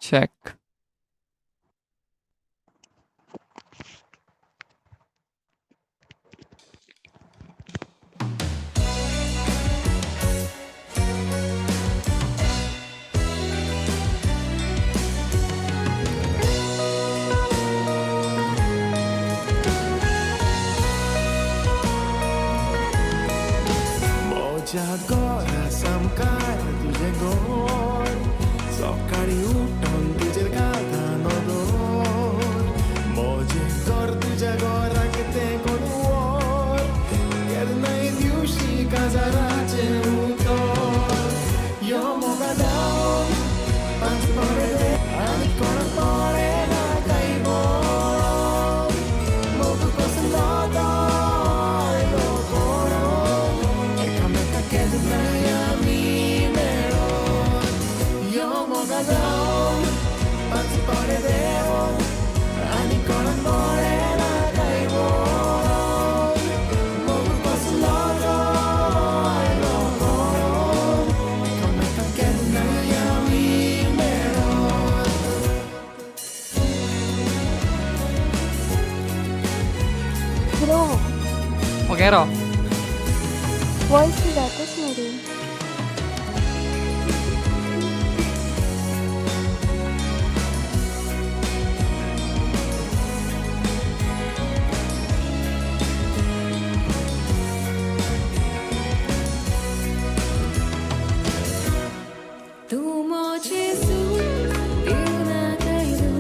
check. Agora samkar तुझे गोड सकाळी उठून तुझे गाणं दोन मोजे कर तुझ्या गोराक ते कोण केन्नाय दिवशी काजाराचे उतर यो मोगा दाव पांच पडे दे आनी कोण पडे ना काय बोल मोग कसलो दायलो कोण एकामेका केन्नाय आमी मेळोन यो मोगा दाव पांच पडे देवोन आनी कोण पडे ना काय बोल मोग कसलो दायलो कोण एकामेका केन्नाय आमी मेळोन ब्रो वो कह रहा वॉइस नहीं जातीस मेरी. तू मुझे ना कह दो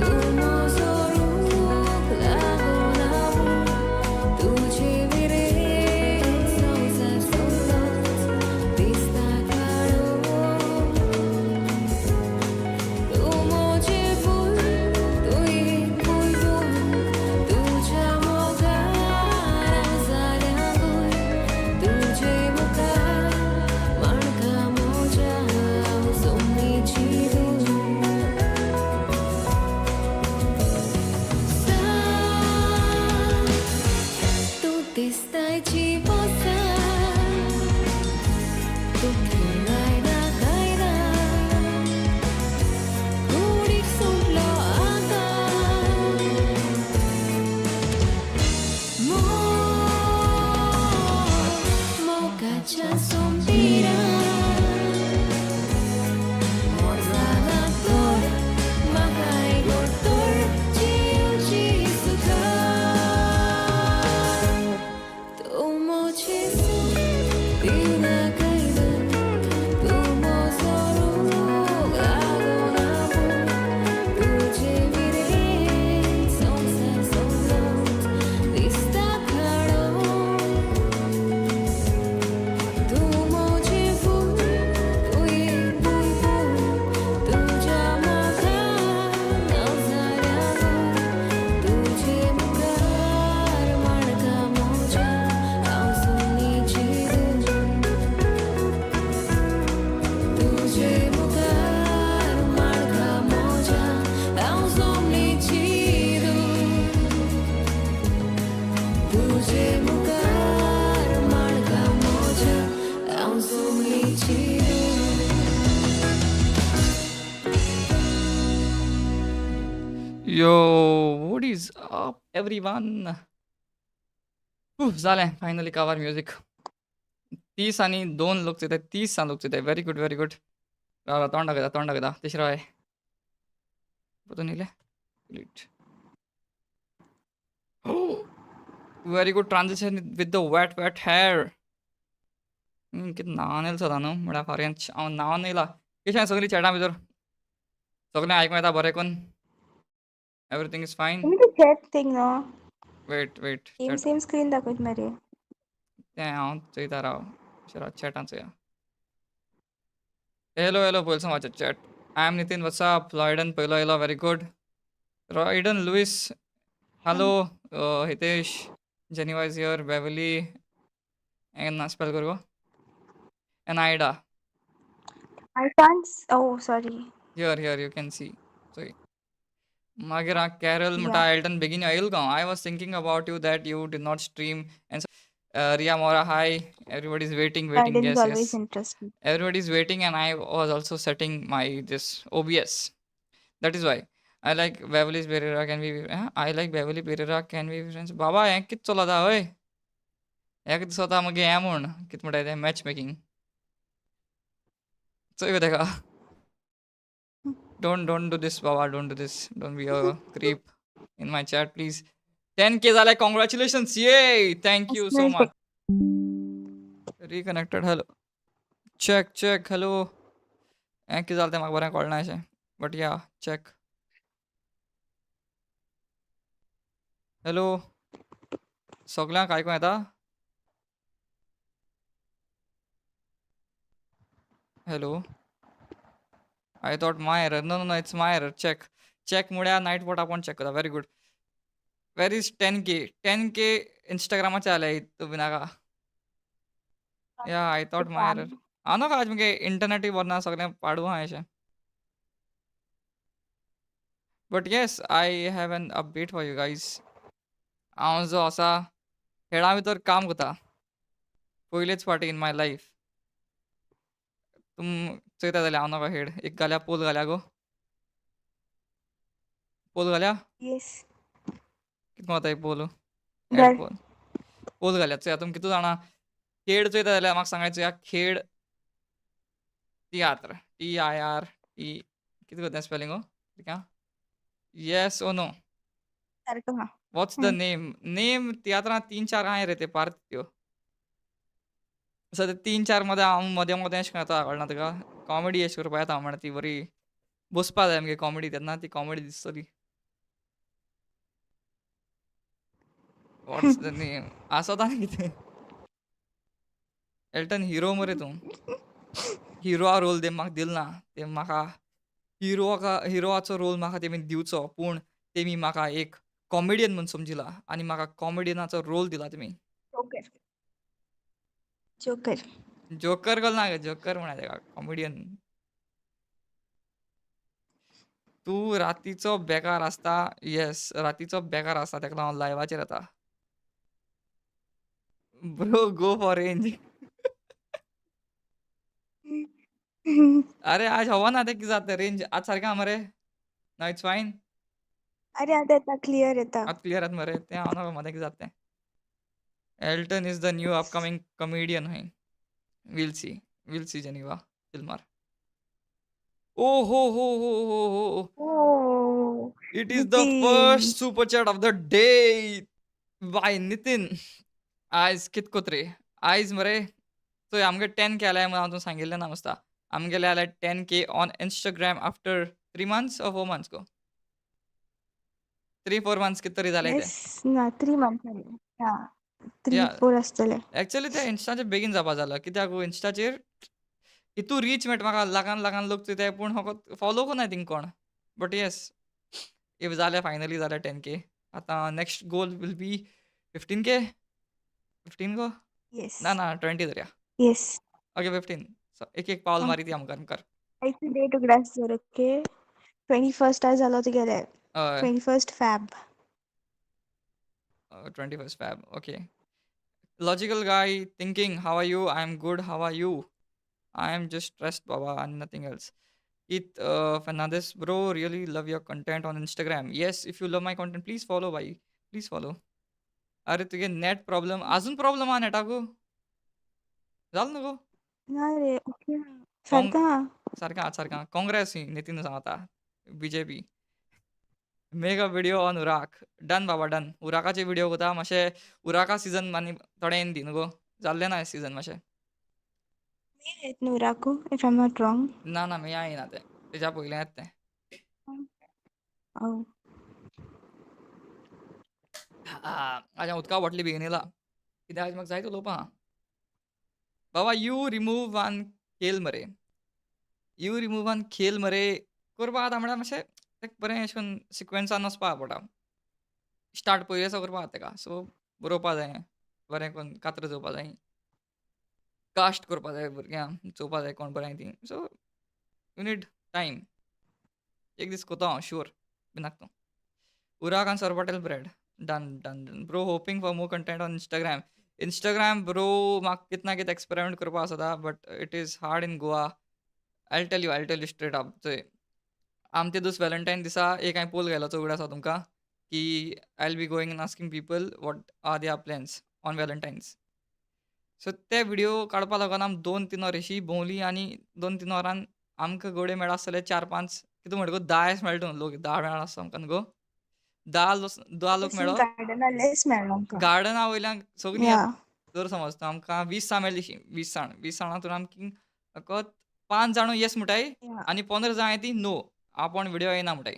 तू मुझे रूप लागो ना तुझे मेरे संसार सोबत दिसता काढो तू मुझे बोल तू एक बोल तुझ्या मोगारा झाल्या बोल तुझे मुखार माणका मोजा सोनीची तू दिसतायची पोसा तू खेळायला कायदा उडीक सोडलो आता मोगाच्या सोंबीरा मोजाला तोड म्हाकाय गोडतोड जीवची सुखार तू मुझे दिल ना कह दो तू मोजो रूप लागो ना तुझे मेरे संसार सोबत दिसता काढो तू मुझे फूल तू एक बुलबुल तुझ्या मोगारा झाल्या तुझे मुखार माणका मोजा सोनीची तुझे मुखार माणका मोजा सोनीची तुझे मुखार माणका मोजा सोनीची Yo, what is up, everyone? झालं फायनली कवर म्युझिक 30 आणि 2 लुक्स येतात 30 लुक्स येतात व्हेरी गुड व्हेरी गुड तोंड तिसरा आहे very good transition with the wait here कितें नांव नेल सो न्हू म्हळ्यार फॉरेंच हांव नांव नेला कशें सगळीं चॅटा भितर सगळें आयकूं येता बरें करून एवरीथिंग इज फायन तुम्ही ते chat thing no wait same screen दाखवत मरे. तें हांव चोयता राव चॅटान चोया हेलो पयलसून वाचत chat I am Nitin what's up लॉयडन पयलो येयलो very good Roydon Lewis hello Hitesh Geneva is here बेवली एन स्पेल कर गो एनायडा I can't. Oh, sorry. Here you can see चोय मागीर कॅरल म्हणटा Yeah. एल्टन बेगीन येईल go I was thinking about you that you did not stream and Ria Mora, hi. Everybody's waiting, waiting. Garden is Yes, always yes. interesting. Everybody's waiting, and I was also setting my this OBS. That is why. I like Beverly Pereira can be I like Beverly Pereira can be friends. बाबा हें कित चलता ओय? हें कित स्वतः मगे हें म्हूण कित म्हणटा तें मॅच मेकिंग. चोय गो तेका. Don't do this, Baba. Don't do this. Don't be a creep in my chat, please. 10K झाले. Congratulations. Yay! Thank you so Personal much. Reconnected. Hello. Check, check. Hello. हें कित जालें तें म्हाका बरें कळना अशें. But yeah, check. Hello. सगळ्यांक आयकूं येता? Hello. I thought my error. No, no, no. It's my error. Check. Check म्हळ्यार नायट पोर्ट आपण चेक करता. Very good. Where is 10K? 10K Instagramaचे जाले तूं नाका. Yeah, I thought my error. हांव नाका आज मगे इंटरनेटूय बरो ना सगळें पाडू आहा अशें. But yes, I have an update for you guys. हांव जो आसा खेळा भितर काम करता. पयलेच फावटी in my life. तुम चयता जाल्यार हांव नाका खेळ. एक घाल्या पोल घाल्या गो. पोल घाल्या? Yes. कितें कोता एक poll? Gar. Add poll. Poll घाल्या. चोया तुमी कितू जाणा खेळ चयता जाल्यार म्हाका सांगायचो या खेळ तियात्र. TIR. कितें करता स्पेलिंग हो? Yes or no? सारखं हा. What's the name? Name तियात्रांत 3-4 आहाय रे ते पार्ट त्यो. सो ते 3-4 मध्ये हांव मदें अशें करता कळना तुका? कॉमेडी अशी करपा येता म्हण ती बरी बसपा जाय मगे कॉमेडी तेन्ना ती कॉमेडी दिसतली. What's the name? आसोता न्ही कितें? एल्टन हिरो मरे तूं. हिरोआ रोल तें म्हाका दिलो ना. तें म्हाका हिरोआचो रोल म्हाका तेमी दिवचो पूण तेमी म्हाका एक कॉमेडियन म्हूण समजिला आनी म्हाका कॉमेडियनाचो रोल दिला तेमी. Joker. Joker. जोकर कहलो ना गे जोकर म्हणाय तेका कॉमेडियन. तूं रातीचो बेकार आसता. येस रातीचो बेकार आसता तेका लागून हांव लायव्हाचेर येता. Bro go for range. अरे आज हवा ना ते कितें जाता रेंज आज सारकें आहा मरे. ना इट्स फायन. अरे आता येता क्लिअर येता. आतां क्लियर येता मरे तें हांव नाका मदें कितें जाता तें. Elton is the new upcoming comedian हय. We'll see. We'll see Geneva. Chill मार. Oh ho ho ho ho ho. Oh. It is the Nitin. first super chat of the day by Nitin. आयज कित कोत रे? आयज मरे चोय आमगे 10K जाल्याय म्हूण हांव तुका सांगिल्लें ना मस्ता. आमगेले जाल्यार 10K on Instagram after 3 months or 4 months go? 3-4 months कित तरी जालें तें. Yes. ना 3 months जाले. हा. 3, Yeah. 4 आसतले. एक्चुअली तें इंस्टाचेर बेगीन जावपा जालो. कित्याक इंस्टाचेर इतू रीच मेळटा म्हाका लाखान लोक चोयताय पूण फकत फॉलो कोन्नाय थिंग कोण. बट येस इफ जालें फायनली जालें 10K. आतां next goal will be 15K? 15 go? Yes. ना 20 धरया. Yes. ओके 15. सो एक पावल मारी ती आमकां मुखार. आयची डेट उगडास जर ओके. 21st आज जालो तुगेले. हय 21st Feb. 21st Feb. Okay. Logical guy thinking, how are you? I am good. How are you? I am just stressed, Baba, and nothing else. Keith Fernandez, bro, really love your content on Instagram. Yes, if you love my content, please follow, bhai. Please follow. अरे तुगे net problem अजून problem आहा नेटाकू? जाल न्हू गो? ना रे okay. सारखं हा. सारकें आहा. काँग्रेस ही नितीन सांगता. BJP. Make a video on उराक. डन बाबा डन. उराकाचे व्हिडिओ कोता मातशें उराका सीझन आनी थोडें येवन दी न्हू गो? जाल्लें ना सीझन मातशें. मे येत न्हू राकू if I am not wrong. ना मेया येना तें. तेच्या पयलें येता तें. Oh. आज हांव उदका बाटली बेगीन येयला. कित्याक आज म्हाका जायत उलोवपा आहा. बाबा यू रिमूव वन खेल मरे. यू रिमूव वन खेल मरे करपा आतां म्हळ्यार मातशें तेका बरें अशें करून सिक्वेन्सान वचपा पडटा. स्टार्ट पयलेंसो करपा आहा तेका. सो बरोवपा जाय. बरें करून कात्र चोवपा जाय. कास्ट करपा जाय भुरग्यांक चोवपा जाय कोण बरें तीं. So you need time. एक दीस कोता हांव श्युअर भिनाक तूं. उराक आनी sorpotel bread. Done. Bro, hoping for more content on Instagram. Instagram bro म्हाका कितें ना कितें एक्सपेरिमेंट करपा आसता but it is hard in Goa. I'll tell you straight up चोय आम ते दीस व्हॅलेंटायन दिसा एक हांवें पोल घायलो चवड आसा तुमकां की I will be going and asking people what are their plans on Valentine's. So ते व्हिडिओ काडपा लागून आमी 2-3 वर अशी भोंवली आनी 2-3 वरान आमकां घोडे मेळ्ळा आसतले 4-5 कितें म्हणटा गो 10 एश मेळटा लोक 10 मेळ्ळा आसता आमकां न्हू गो 10 लोक तशें मेळ्ळो. गार्डना लेस मेळ्ळो आमकां. गार्डना वयल्यान सगळीं या जर समज तर आमकां 20 जाण मेळ्ळी 20 जाण 20 जाणांतून आमकी फकत 5 जाण येस म्हणटाय या आनी 15 जाण ती नो आपूण व्हिडिओ येना म्हणटाय.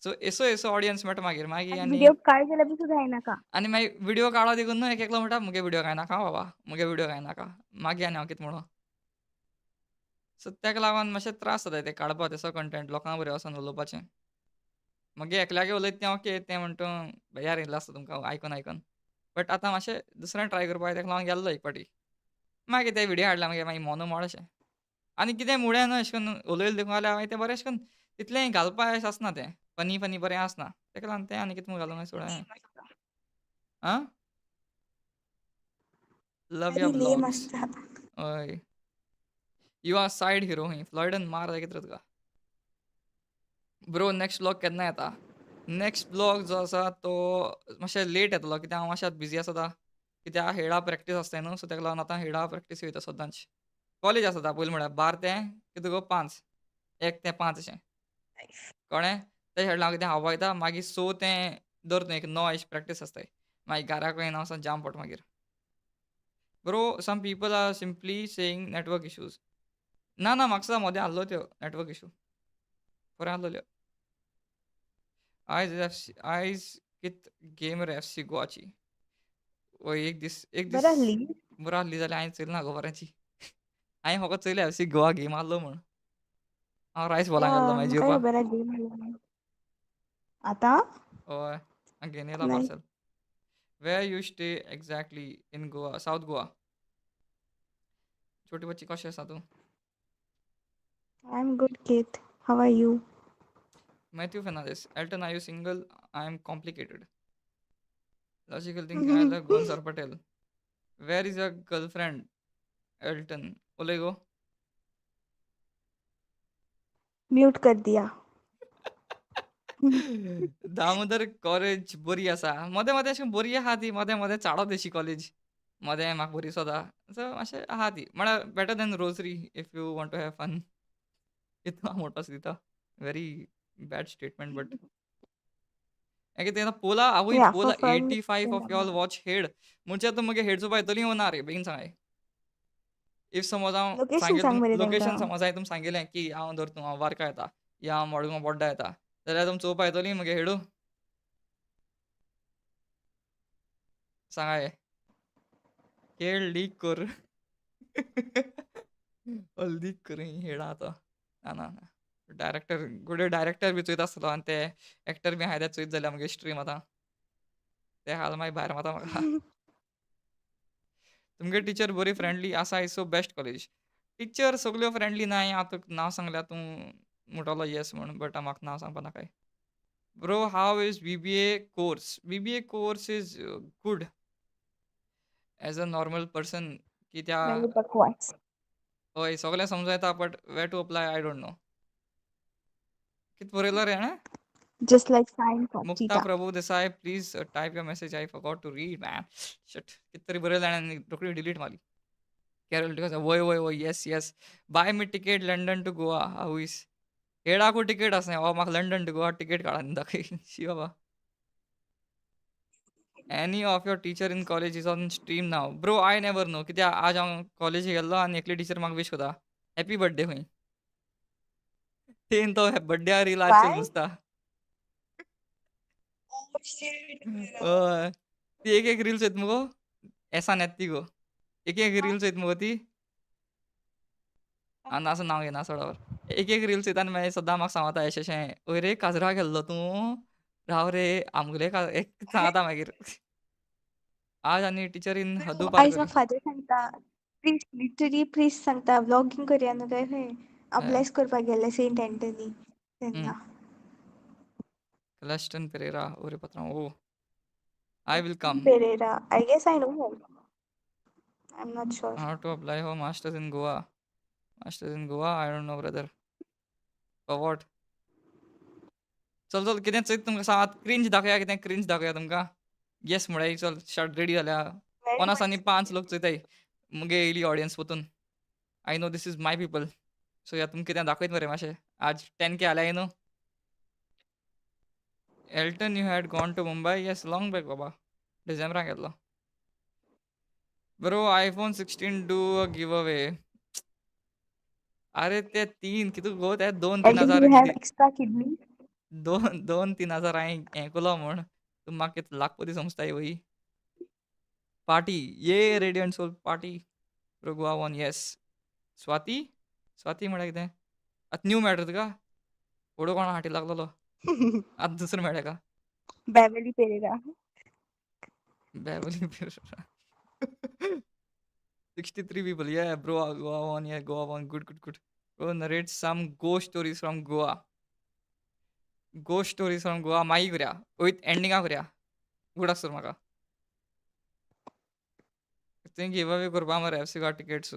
सो एसो ऑडियन्स मेळटा मागीर आनी आनी व्हिडिओ काड जाल्यार पसून जायनाका. आनी मागीर व्हिडिओ काडो देखून न्हू एक एकलो म्हणटा मुगे व्हिडिओ कांय नाका बाबा मुगे व्हिडिओ कांय नाका मागीर आनी हांव कितें म्हणूं. सो तेका लागून मातशें त्रास जाता तें काडपा तेसो कंटेंट लोकां बरें वचोन उलोवपाचें. मागीर एकल्यागे उलयता तें ओके तें म्हणटा बेजार येयल्लो आसता तुमकां आयकून. बट आतां मातशें दुसरें ट्राय करपा तेका लागून गेल्लो एक फावटी. मागीर ते व्हिडिओ हाडला मागीर मोनो मोड अशें. आनी कितें मुळें न्हू अशें करून उलयलें देखून जाल्यार मागीर तें बरें अशें करून तितलें घालपा अशें आसना तें. फनी बरें आसना. तेका लागून तें आनी कितें घालूंक सोड. आं? लव या वेरी लेम व्लॉग्स. आसता. हय. यू आर सायड हिरो हूंय. फ्लॉयडन मार जाय कितें रे तुका. ब्रो नेक्स्ट व्लॉग केन्ना येता? नेक्स्ट व्लॉग जो आसा तो मातशें लेट येतलो कित्याक हांव मातशें बिजी आसता. कित्याक हेडा प्रॅक्टीस आसताय न्हू सो तेका लागून आतां हेडा प्रॅक्टीस वयता सदांच. कॉलेज आसता पयलीं म्हळ्यार 12 ते कितें गो 5. 1 ते 5 अशें. कळ्ळें? ते हेडला हांव कितें खावपा वयता मागीर 6 ते धर तूं एक 9 अशी प्रॅक्टीस आसताय. मागीर घाराक येयना वचोन जाम पोट मागीर. Bro some people are simply saying network issues. ना म्हाका सुद्दां मोदें आहलो त्यो नेटवर्क इश्यू. बऱ्यो आहलोल्यो. आयज कित गेम रे एफसी गोवाची. वय एक दीस बरें आहली. बरो आहली जाल्यार हांवें चोयली ना गो बऱ्याची. हांवें फकत चोयल्या एफसी गोवा गेम आहलो म्हूण. हांव रायस या बॉलाक गेल्लो मागीर म्हाकाय जेवपा. खबर आहा गेम आहली. आतां हय हांवें घेवन येयला nice. Parcel. Where you stay exactly in Goa South Goa. छोटी बच्ची कशें आसा तूं? I am good kid. How are you? Matthew Fernandes. Elton are you single? I am complicated. Logical thinking आयल्यार गोंसर Patel. Where is your girlfriend? Elton. उलय गो. म्यूट कर दिया. दामोदर कॉलेज बरी आसा. मोदें अशें बरी आहा ती मोदें चाडो तेशी कॉलेज. मोदें म्हाका बरी सोदा. सो मातशें आहा ती. म्हळ्यार better than Rosary if you want to have fun. इतलो मोठो दिता. Very bad statement but. हें कितें आतां पोला आवय या फॉर पोला फन 85 ऑफ यॉल वॉच हेड. म्हणजे आतां मुगे हेड चोवपा येतली वो ना रे बेगीन सांगाय. इफ समज हांव लोकेशन सांगेल सांग तुमकां मरे लोकेशन तेंकां. समज हांवें तुमकां सांगिल्लें की हांव धर तूं हांव वार्का येता या हांव मडगांव बोड्डा येता जाल्यार तुमकां चोवपा येतली मुगे हेडू? सांगाय. खेळ लीक कर. लीक कर हेडा आतां. ना. डायरेक्टर गुडे डायरेक्टर बी चोयता आसतलो आनी ते एक्टर बी आहाय ते चोयत जाल्यार मुगे स्ट्रीम आतां. ते हाल मागीर भायर मारता म्हाका. तुमगे टिचर बरी फ्रेंडली आसा is so best college. Teacher सगल्यो फ्रेंडली नाय. आतां नांव सांगल्यार तूं म्हणटलो येस म्हूण बट म्हाका नांव सांगपा नाकाय. Bro how is BBA course? BBA course is good as a normal person कित्या वेरी बकवास. हय सगलें समजूं येता but where to apply I don't know. कितें बरयलो रे हाणें? Just like science or Mukta cheetah. Prabhu Desai please type your message I forgot to read man. Shit कितें तरी बरयलें आनी रोखडी डिलीट मारली. कॅरल टिकस वय yes buy me ticket London to Goa how is. हेडाकू टिकेट आसा हो म्हाका लंडन टू गोवा टिकेट काड दाखय शी बाबा. Any of your teacher in college is on stream नाव? ब्रो आय नेवर नो कित्याक आज हांव कॉलेज गेल्लो आनी एकली टीचर म्हाका विश कोता हॅपी बर्थडे खंय. तेन तो बर्थडे रील आजचेर काय? घुसता. Oh shit. हय. ती एक रील्स येत मुगो एसान येत ती गो. एक रील्स येत मुगो ती. नाच नांव घेना सोडावर. एक रील्स येता आनी मागीर सदां म्हाका सांगता अशें "ओय रे काजरा गेल्लो तूं? राव रे आमगेले एक सांगता मागीर. आज आनी टीचर इन हद्दू पार आयज करी. म्हाका फादर सांगता प्रिस्ट लिटररी प्रिस्ट सांगता व्लॉगिंग करया न्हू काय खंय हय. ब्लेस करपाक गेले सेंट एंटनी हं. तेन्ना. क्लॅस्टन पेरेरा ओरे पात्रांव ओ. I will come. Pereira I guess I know. I'm not sure. How to apply for masters in Goa? Masters in Goa? I don't know, brother. For what? चल कितें चोयता तुमकां सांग क्रिंज दाखया कितें क्रिंज दाखया तुमकां येस म्हळ्यार चल स्टार्ट रेडी जाल्या Very 50 आनी much. 5 लोक चोयताय मुगे येयली ऑडियन्स पोतून I know this is my people so या तुमकां कितें दाखयत मरे मातशें आज 10K जाल्या न्हू Elton you had gone to Mumbai yes long back बाबा डिसेंबराक येतलो bro iPhone 16 do a giveaway अरे ते 3 कितू गो ते 2-3 Elton, do हजार you have कितें extra kidney? 2-3 हजार हांवें हें केलो म्हूण तूं म्हाका कितें लाखपती समजताय वही पार्टी ये radiant soul party bro Goa one yes Swati Swati म्हळ्यार कितें आतां न्यू मेळटा तुका फोडो कोणा हाटी लागलेलो आतां दुसरो मेळ्ळें का Beverly Pereira. Beverly Pereira. 63 people. Yeah, bro. Goa one. Yeah, Goa one. Good, good, good. Bro, narrate some ghost stories from Goa. Ghost stories from Goa. माई करूया. With ending करूया. Good आसता म्हाका. तें गिव अवे करपा मरे FC का tickets.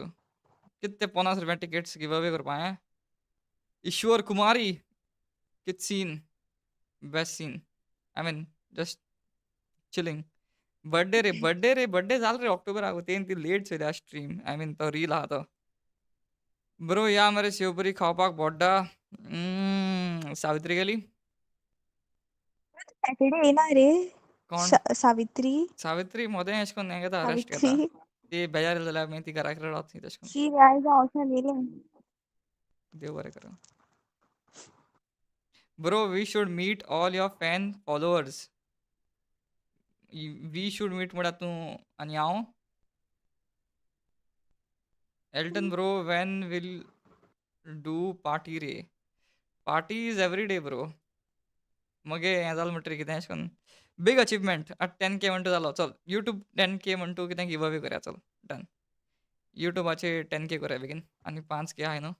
कितने 50 रुपया टिकेट्स गिव अवे करपा हैं. ईश्वर कुमारी. कित scene. Best scene. I mean, just chilling. Birthday जाल रे ऑक्टोबर आगो तें ती लेट चोयल्या स्ट्रीम आय मीन तो रील आहा तो ब्रो या मरे शेवपुरी खावपाक बोड्डा सावित्री गेली Saturday येणार रे. कोण सावित्री. सावित्री मोदें एश कोन्न हें घेता रेस्ट घेता सावित्री. ती बेजार येली जाल्यार मागीर ती घरा कडेन रावता तेश कोन्न शी आयज हांव येयलें. देव बरें करूं bro we should meet all your fan followers we should meet म्हळ्यार तूं आनी हांव Elton bro when will do party रे party is every day bro मगे हें जालें म्हणटरी कितें अशें करून बीग अचिवमेंट आतां 10K म्हणटा जालो चल यूट्यूब 10K म्हणटू कितें गिव अवे करया चल डन यूट्यूबाचेर 10K करया बेगीन आनी 5K आहाय न्हू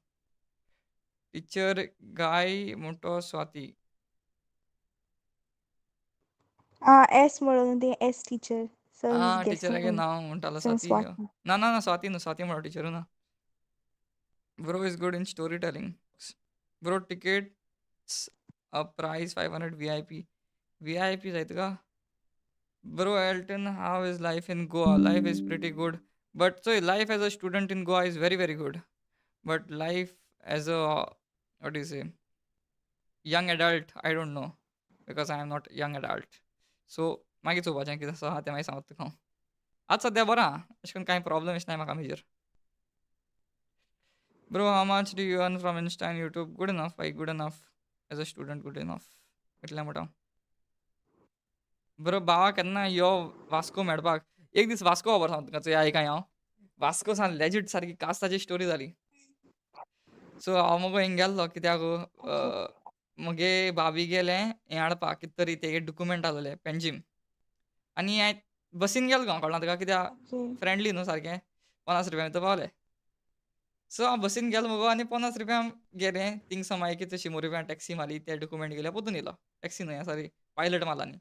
टीचर गाय म्हणटो स्वाती एस म्हणून ते S teacher. So he's टिचरागे guessing नांव म्हणटालो some स्वाती Swati. ना स्वाती न्हू स्वाती म्हणो टिचरू ना bro is good in storytelling bro tickets a price 500 VIP जाय तुका bro Elton how is life in Goa life is pretty good but चोय life as a student in Goa is very very good but life as a what you say young adult I don't know because I am not young adult so मागीर चोवपाचें कितें आसा तें मागीर सांगता तुका हांव आतां सद्या बरो आहा अशें करून कांय प्रॉब्लम येवचना म्हाका major bro how much do you earn from Insta and YouTube good enough भाई good enough as a student good enough इतलें म्हणटा ब्रो बावा केन्ना यो वास्को मेळपाक एक दीस वास्को खबर सांगता तुका चोय आयकाय हांव वास्को सान लेजीट सारकी कास्ताची स्टोरी जाली सो हांव मगो हिंग गेल्लो कित्याक मगे भाभी गेलें हें हाडपाक कितें तरी तेगे डॉक्युमेंट आहलोले पेन्जीम आनी हांवें बसीन गेलो गो कळना तुका कित्याक Okay. फ्रेंडली न्हू सारकें 50 रुपया भितर पावलें सो हांव बसीन गेलो मगो आनी 50 रुपया गेलें थिंगसा मागीर कितें 100 रुपया टॅक्सी मारली ते डॉक्युमेंट गेले पोतून येयलो टॅक्सी न्हू सॉरी पायलट मारलानी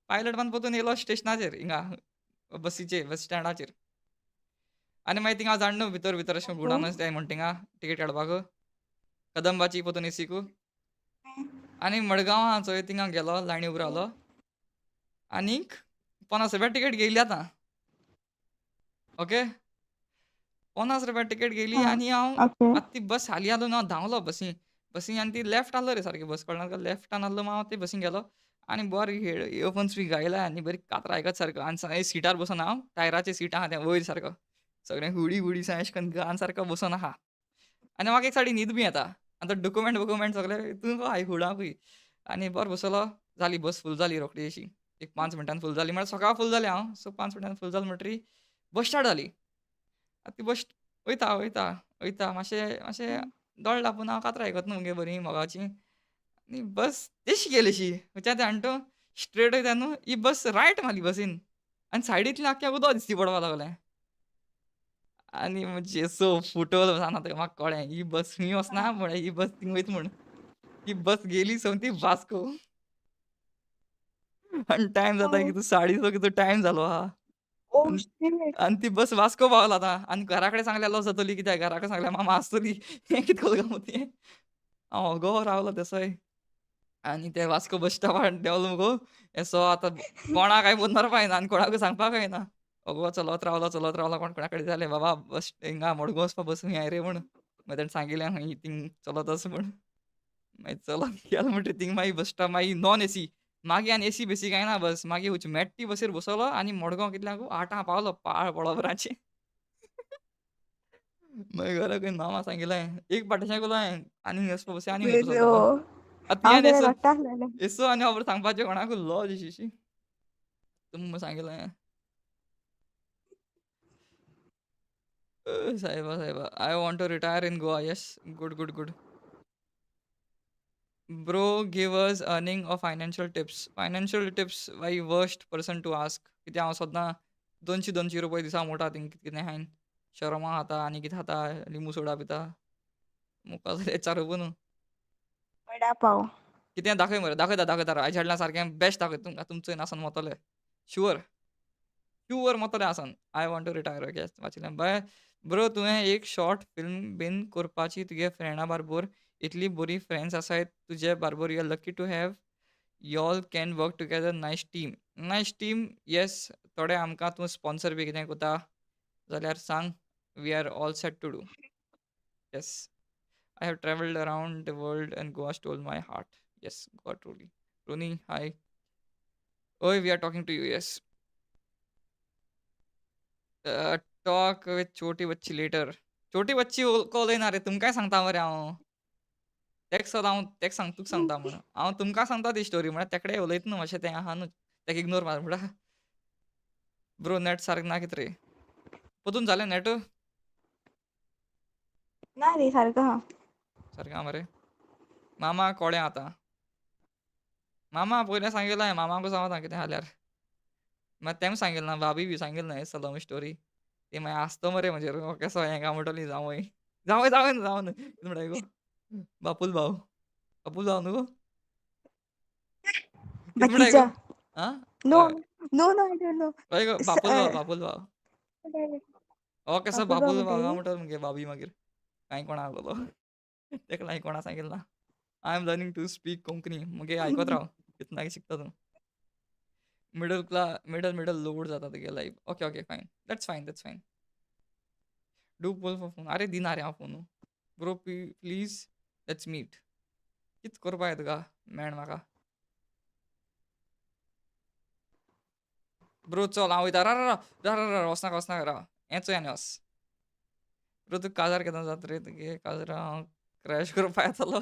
पायलट मान पोतून येयलो स्टेशनाचेर हिंगा बसीचेर बस स्टँडाचेर आनी मागीर थिंगा जाण भितर भितर अशें घुडावन अशें म्हणटा थिंगा टिकेट काडपाक कदंबाची पोतून एसीक आनी मडगांव चोय थिंगा गेलो लायनी उबो रावलो आनीक 50 रुपया टिकेट घेयली आतां ओके 50 रुपया टिकेट घेयली आनी हांव Okay. आतां ती बस हाली आलो न्हू हांव धांवलो बसीन आनी ती लेफ्ट आहलो रे सारकी बस कळना तुका लेफ्टान आहलो हांव ते बसीन गेलो आनी बरी इयरफोन्स बी घायला आनी बरी कातरां आयकत सारको आनी सिटार बसून हांव टायराचेर सीट आहा तें वयर सारको सगळें हुडी हुडी सां अशें करून गान सारको बसून आहा आनी म्हाका एक सायडी न्हीद बी येता आतां डॉक्युमेंट सगळें हितून हाय हुडाकूय आनी बरो बसलो जाली बस फूल जाली रोखडी अशी एक 5 मिनटान फूल जाली म्हळ्यार सकाळ फूल जालें हांव सो 5 मिनटान फूल जालें म्हणटरी बस स्टार्ट जाली आतां ती बस वयता मातशें दोळ धापून हांव कातरां आयकत न्हू मगे बरी मोगाची आनी बस तेशी गेली अशी खंयच्या ते आणटो स्ट्रेट वयता न्हू ही बस रायट मारली बसीन आनी सायडींतल्यान आख्खें उदक दिसती पडपाक लागलें आनी म्हणजे सो फुटल जाणा तेका म्हाका कळ्ळें ही बस खंय वचना म्हळ्यार ही बस थिंग वयता म्हूण ही बस गेली समती वास्को आनी टायम जाता कितें 2:30 कितें टायम जालो आहा Oh अन shit. आणि ती बस वास्को पावला आतां आनी घरा कडेन सांगल्यार लॉस जातली कित्याक घरा कडेन सांगल्यार मामा आसतली. हें कितें करून गावती हें. हांव वोगों रावलो देसाय आनी ते वास्को बस स्टॉपार देवलो मुगो. सो आतां कोणाक फोन मारपा येना आनी कोणाकूय सांगपाकूय येना. वोगों चलत रावलो कोण कोणा कडेन जालें बाबा बस हिंगा मडगांव वचपा बस खूंय आहाय रे म्हूण. मागीर ताणें सांगिल्लें हूंय थिंग चलत वच म्हूण. मागीर चलत गेलो म्हणटरी थिंग मागीर बस स्टॉप मागीर नॉन एसी. मागीर आनी एसी बेसी कांय ना बस. मागीर मेट्टी बसीर बसयलो आनी मडगांव कितल्यांक 8 पावलो पाळ पळोवपाचें. मागीर घरा कडेन मामा सांगिल्लें एक पाटेच्यान गेलो हांवें आनी वचपा बसी आनी खंय Pero बसयलो. आतां ती हांव आनी जाल्यार रडटा आसलेलें. एसो आनी खबर सांगपाचें कोणाकूय लॉज अशी. तुम्ही सांगिल्लें. साहेबा, I want to retire in Goa. Yes, good. Bro, give us earning or financial tips. Financial tips, why worst person to ask. कित्याक हांव सद्दां 200 रुपया दिसा मोटा थिंग कितें कितें खायन. शरमा खाता आनी कितें खाता, लिंबू सोडा पिता. मुखार जाल्यार 4 रुपया न्हू. वडा पाव. कितें दाखय मरे, दाखयता. आयज हाडलां सारकें बेस्ट दाखय तुमकां तुमचंय आसन वतलें. शुअर वतलें आसन. I want to retire okay वाचिल्लें. बाय ब्रो तुवें एक शॉर्ट फिल्म बीन करपाची तुगे फ्रेंडा बारबर इतली बरी फ्रेंड्स आसात तुजे बारबर you are lucky to have y'all can work together nice team yes थोडे आमकां तूं स्पॉन्सर बी कितें कोता जाल्यार सांग we are all set to do yes I have travelled around the world and Goa stole my heart yes Goa truly Ronny hi ओय we are talking to you yes talk with छोटी बच्ची लेटर छोटी बच्ची को उलयना रे तुमकांय सांगता मरे हांव तेक सदां हांव तेक सांग तुका सांगता म्हण हांव तुमकां सांगता ती स्टोरी म्हळ्यार तेकडे उलयता न्हू मातशें तें आहा न्हू तेका इग्नोर मार म्हणटा ब्रो नेट सारकें ना कितें रे पोतून जालें नेट ना रे सारको आहा. सारकें आहा मरे मामा कोडे आतां मामा पयलें सांगिल्लें हांवें मामाकूय सांगता कितें जाल्यार मागीर तेम सांगिल्लें ना भाभी बी सांगिल्लें ना हें लव स्टोरी ती मागीर आसता मरे म्हजेर केसो हें काय म्हणटली जावंय जावं कितें म्हणटा गो बापूल भाव न्हू गो कितें म्हणटाय गो भतीजा. आं नो I don't know. हय गो बापूल भाव हो केसो बापूल भाव बापूल भाव म्हणटाली. म्हणटा मुगे भाभी मागीर कांय कोणा आसलो तेका लागीं कोणा सांगिल्लें ना I am learning to speak Konkani मुगे आयकोत राव कितें लागीं शिकता तूं मिडल लोड जाता तुगे life okay fine that's fine do pull for phone अरे दिना रे हांव phone bro please let's meet कितें करपा जाय तुका मेळ म्हाका ब्रो चल हांव वयता राव वचनाका राव हें चोय आनी वच ब्रो तुका काजार केन्ना जाता रे तुगे काजरा हांव क्रॅश करपा येतालो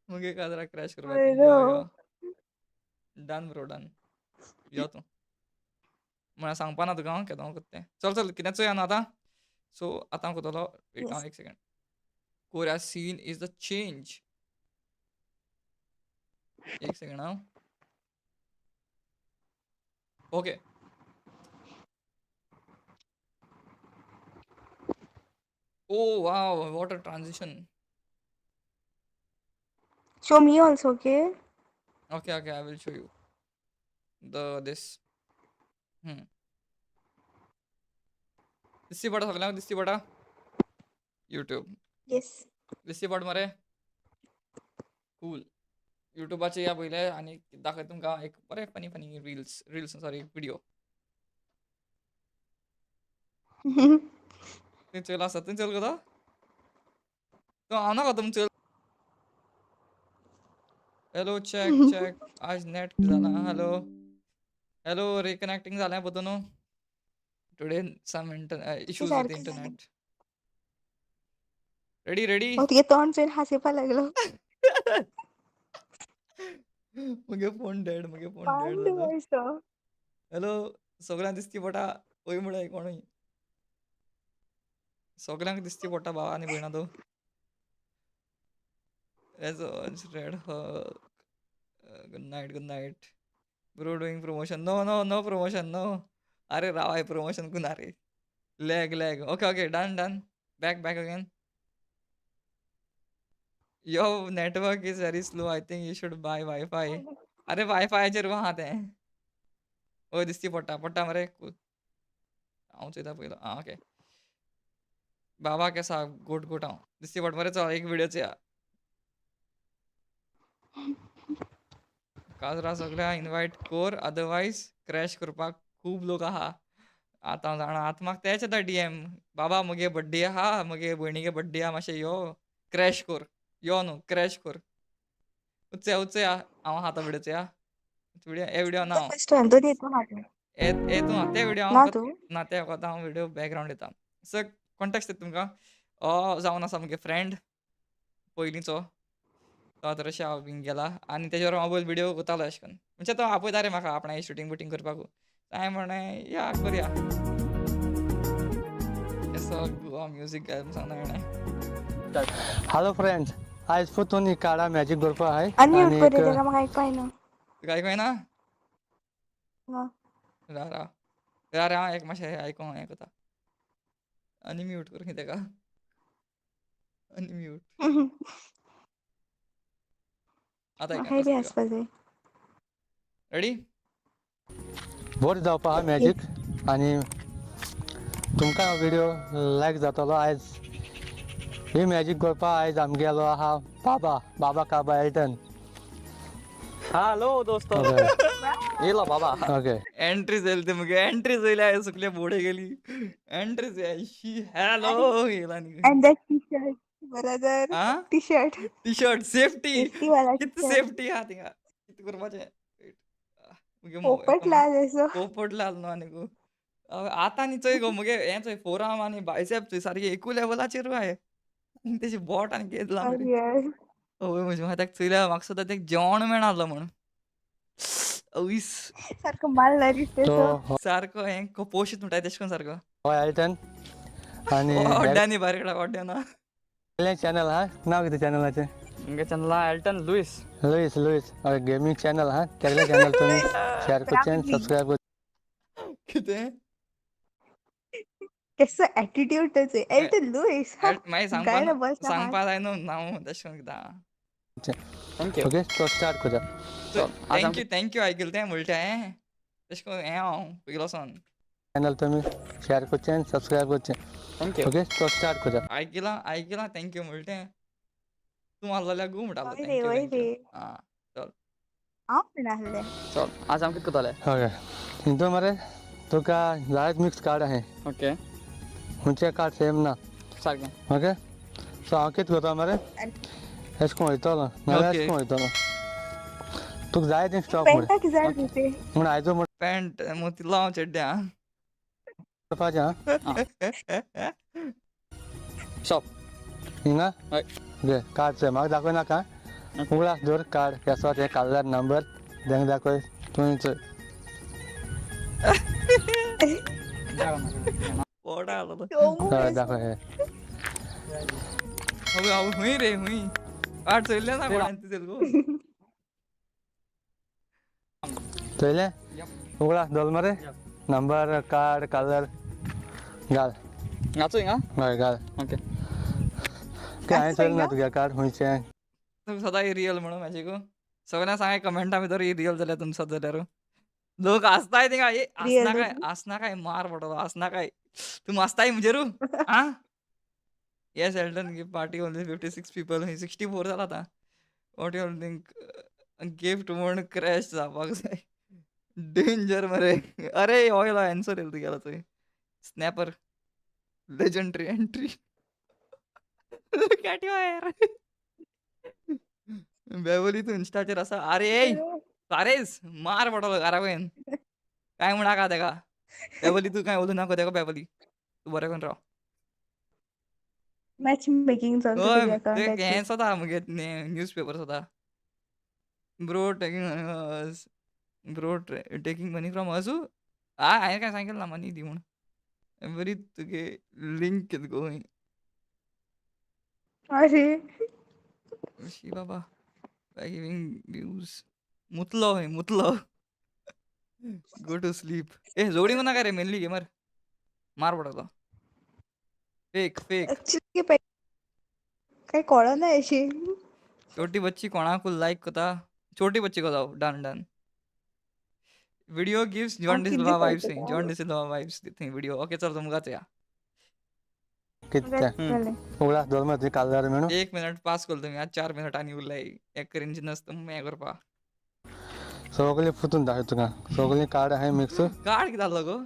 मुगे काजरा क्रॅश करपा येता यो डन ब्रो डन यो तूं म्हळ्यार सांगपा ना तुका हांव केदों कोत्तें चल कितें चोया न्हू आतां सो आतां हांव कोत्तोलो वेट Yes. एक second Korea scene is the change एक सेकंड हांव okay oh wow what a transition Show me also, okay? okay I will show you this दिसती पडा सगळ्यांक दिसती पडा यूट्यूब Yes. दिसती पड मरे कूल युट्यूबाचेर या पयले आनी दाखय तुमकां एक बरें फनी रिल्स सॉरी व्हिडिओ तुवें चोयलो आसा तुवें चोयलो गो तो हांव नाका तुमी चोयल हॅलो चॅक आज नेट जाला हॅलो रिकनेक्टिंग जालें पोतून टुडे सम इश्यूज विथ सारकें जालें. इंटरनेट रेडी हांव तुगे तोंड चोयन हांसोवपा लागलो. मुगे फोन डेड पांड जालो असो. हॅलो सगळ्यांक दिसती पडटा पळय म्हळ्यार कोणूय सगळ्यांक दिसती पडटा भावा आनी भयणा तो एज रेड good night bro doing promotion no promotion no अरे राव प्रमोशन कुना रे lag okay done back again your network is very slow I think you should buy wifi अरे वायफायाचेर आहा तें ओ दिसती पडटा पडटा मरे हांव चोयता पयलो आं ओके बाबा केसा गोट गोट हांव दिसती पडटा मरे चल एक व्हिडिओ चोया काजरा सगळ्या इनवायट कोर अदरवायज क्रॅश करपाक खूब लोक आहा आतां जाणा आतां म्हाका तेच येता डीएम बाबा मुगे बड्डे आहा मुगे भयणीगे बड्डे आहा मातशें यो क्रॅश कोर यो न्हू क्रॅश कोर उचया हांव आहा तो व्हिडिओ चोया व्हिडिओ हे व्हिडिओ ना हांव फर्स्ट टाइम तो येतो हात हे तूं आहा ते व्हिडिओ ना हांव तू ना ते कोतां हांव व्हिडिओ बॅकग्रावंड दिता सो कॉन्टेक्स्ट दिता तुमकां हो जावन आसा मुगे फ्रेंड पयलींचो तो आतां रशिया बीन गेला आनी तेजे बरोबर हांव पयलीं व्हिडिओ कोतालो अशें करून म्हणजे तो आपयता रे म्हाका आपणागे शुटींग बुटींग करपाक हांवें म्हणलें या करया असो गोवा म्युजीक घाल सांगना ताणें हॅलो फ्रेंड्स आयज परतून ही काडा मॅजीक करपा आहाय अनम्यूट आनीक कर तेका म्हाका ऐकपाक येना तुका आयकूं येना ना रा हांव एक मातशें आयकोंक हें कोता आनी म्यूट कर खंय तेका आनी म्यूट आतां म्हाकाय बी आयकता आसपा जाय रेडी बरें जावपा आहा मॅजीक आनी तुमकां हो व्हिडिओ लायक जातलो आयज ही मॅजीक करपा आयज आमगेलो आहा बाबा काबा एल्टन हेलो दोस्तों ओके ये लो बाबा ओके एंट्री जाली ते मुगे एंट्री जायल्या सुकले बोडे गेली एंट्री जायशी हॅलो येला न्ही एंड दैट टी-शर्ट ब्रदर आं T-shirt T-shirt safety safety वाला कित टी-शर्ट सेफ्टी आहा थिंगा कित करपाचें वेट मुगे पोपट लाल असो पोपट लाल न्हू आनी गो आतां न्ही चोय गो मुगे हें चोय फोर आर्म आनी बायसेप चोय सारकी एकू लेवलाचेर आहाय तेजी बोट आनी कितें दिला मरे यार हय म्हणजे म्हाका तेका चोयल्या म्हाका सुद्दां तेका जेवण मेळनासलो म्हण अवीस सारको माल लारी तो तेसो सारको हें पोशीत म्हणटाय तेश कोन सारको हो एल्टन आनी ऑड्ड्यांनी बारीकडा ऑड्ड्याना चॅनल हा नाव कितें चॅनलाचें मुगे चॅनला Elton Lewis Lewis gaming channel हा केल्लें चॅनल तुमी शेअर करचें सबस्क्रायब करचें कितें केसो एटीट्यूड तेचो एल्टन लुईस मागीर गायला बस सांगपा जाय न्हू नांव तेश कोन कितें थँक यू ओके तो स्टार्ट करूया आज थँक्यू आयकल तें म्हणटा हें तेश कोन हें हांव पयलोसान चॅनल तुमी शेअर करचें सबस्क्रायब करचें थँक यू ओके तो स्टार्ट करूया आयकलां थँक्यू म्हणलें तूं मारलेल्या गू म्हणटालो वय रे थँक्यू वय थँक्यू रे आं हांव म्हणाले चल आज आम कितें कोताले ओके हितून मरे तुका जायत मिक्स कार्ड आहाय ओके खंयचे कार्ड सेम ना सारकें ओके सो हांव कितें करता मरे एश कोन वयतलो नाल्यार Okay. एश कोन वयतलो तुका जाय तें स्टॉक म्हण पेंटा कितें जाय ते म्हण आयजो म्हण पॅन्ट मोतिलो हांव चड्ड्या करपाचें हा शॉप हिंगा हय घे कार्ड चोय म्हाका दाखय नाका उगडास दवर कार्ड केसो तें काल्ल्यार नंबर तेंका दाखय तुवें चोय पोडा आलो हय दाखय हे हांव हूंय रे हूंय कार्ड चोयलें ना कोणान तुजें गो चोयलें उगडास दवर मरे नंबर कार्ड कलर घाल नाचू हिंगा हय घाल ओके ओके हांवें चोयलें ना तुगे कार्ड खंयचें तुमी सदां रियल म्हणून म्हाजी गो सगळ्यांक सांगाय कमेंटा भितर रियल जाल्यार तुमी सद जाल्यार लोक हसताय थिंगा ए Real हसना काय न्हू? हसना काय मार पडलो हसना काय तुमी हसताय म्हणजेरू आं yes Elton gift party only 56 people 64 जाला आतां वॉट यू थिंक गिफ्ट म्हूण क्रॅश जावपाक जाय डेंजर मरे अरे हो येयलो एन्सर येयलो तुगेलो चोय snapper legendary entry look at your hair बेवली तू इन्स्टाचेर आसा अरे सारेस मार पडलो घरा वयन काय म्हणाका तेका बेवली तू काय उलोवं नाका तेका बेवली तू बरें करून राव मॅच मेकिंग चलता हय तुज्या ते अकाउंटाचेर हें सदां मुगे न्यूज पेपर सदां bro taking bro taking money from असू हांवें काय सांगितलें ना मनी दी म्हूण बरी तुगे लिंक केली गो खंय अरे शी बाबा बाय गिविंग व्यूज मुतलो खंय मुतलो गो टू स्लीप ए जोडी नाका रे मेनली गेमर मार पडलो फेक फेक एक्चुअली काय कळना अशी छोटी बच्ची कोणाकू लायक कोता छोटी बच्ची को जाओ done done video gives John किती डिसिल्वा वाइब्स दिसायचं जॉन डिसिल्वा वाइब्स थंय व्हिडिओ ओके चल तुमकांच या कितले जालें. उगडा दोन मती कालदार मेनू 1 मिनिट पास केलो तुमी आज 4 मिनिटांनी उरलाय एक रेंज नसतं हें करपा सगळी फुतून दाखय तुका सगळी कार्ड आहाय मिक्स कार्ड कितें आहलो गो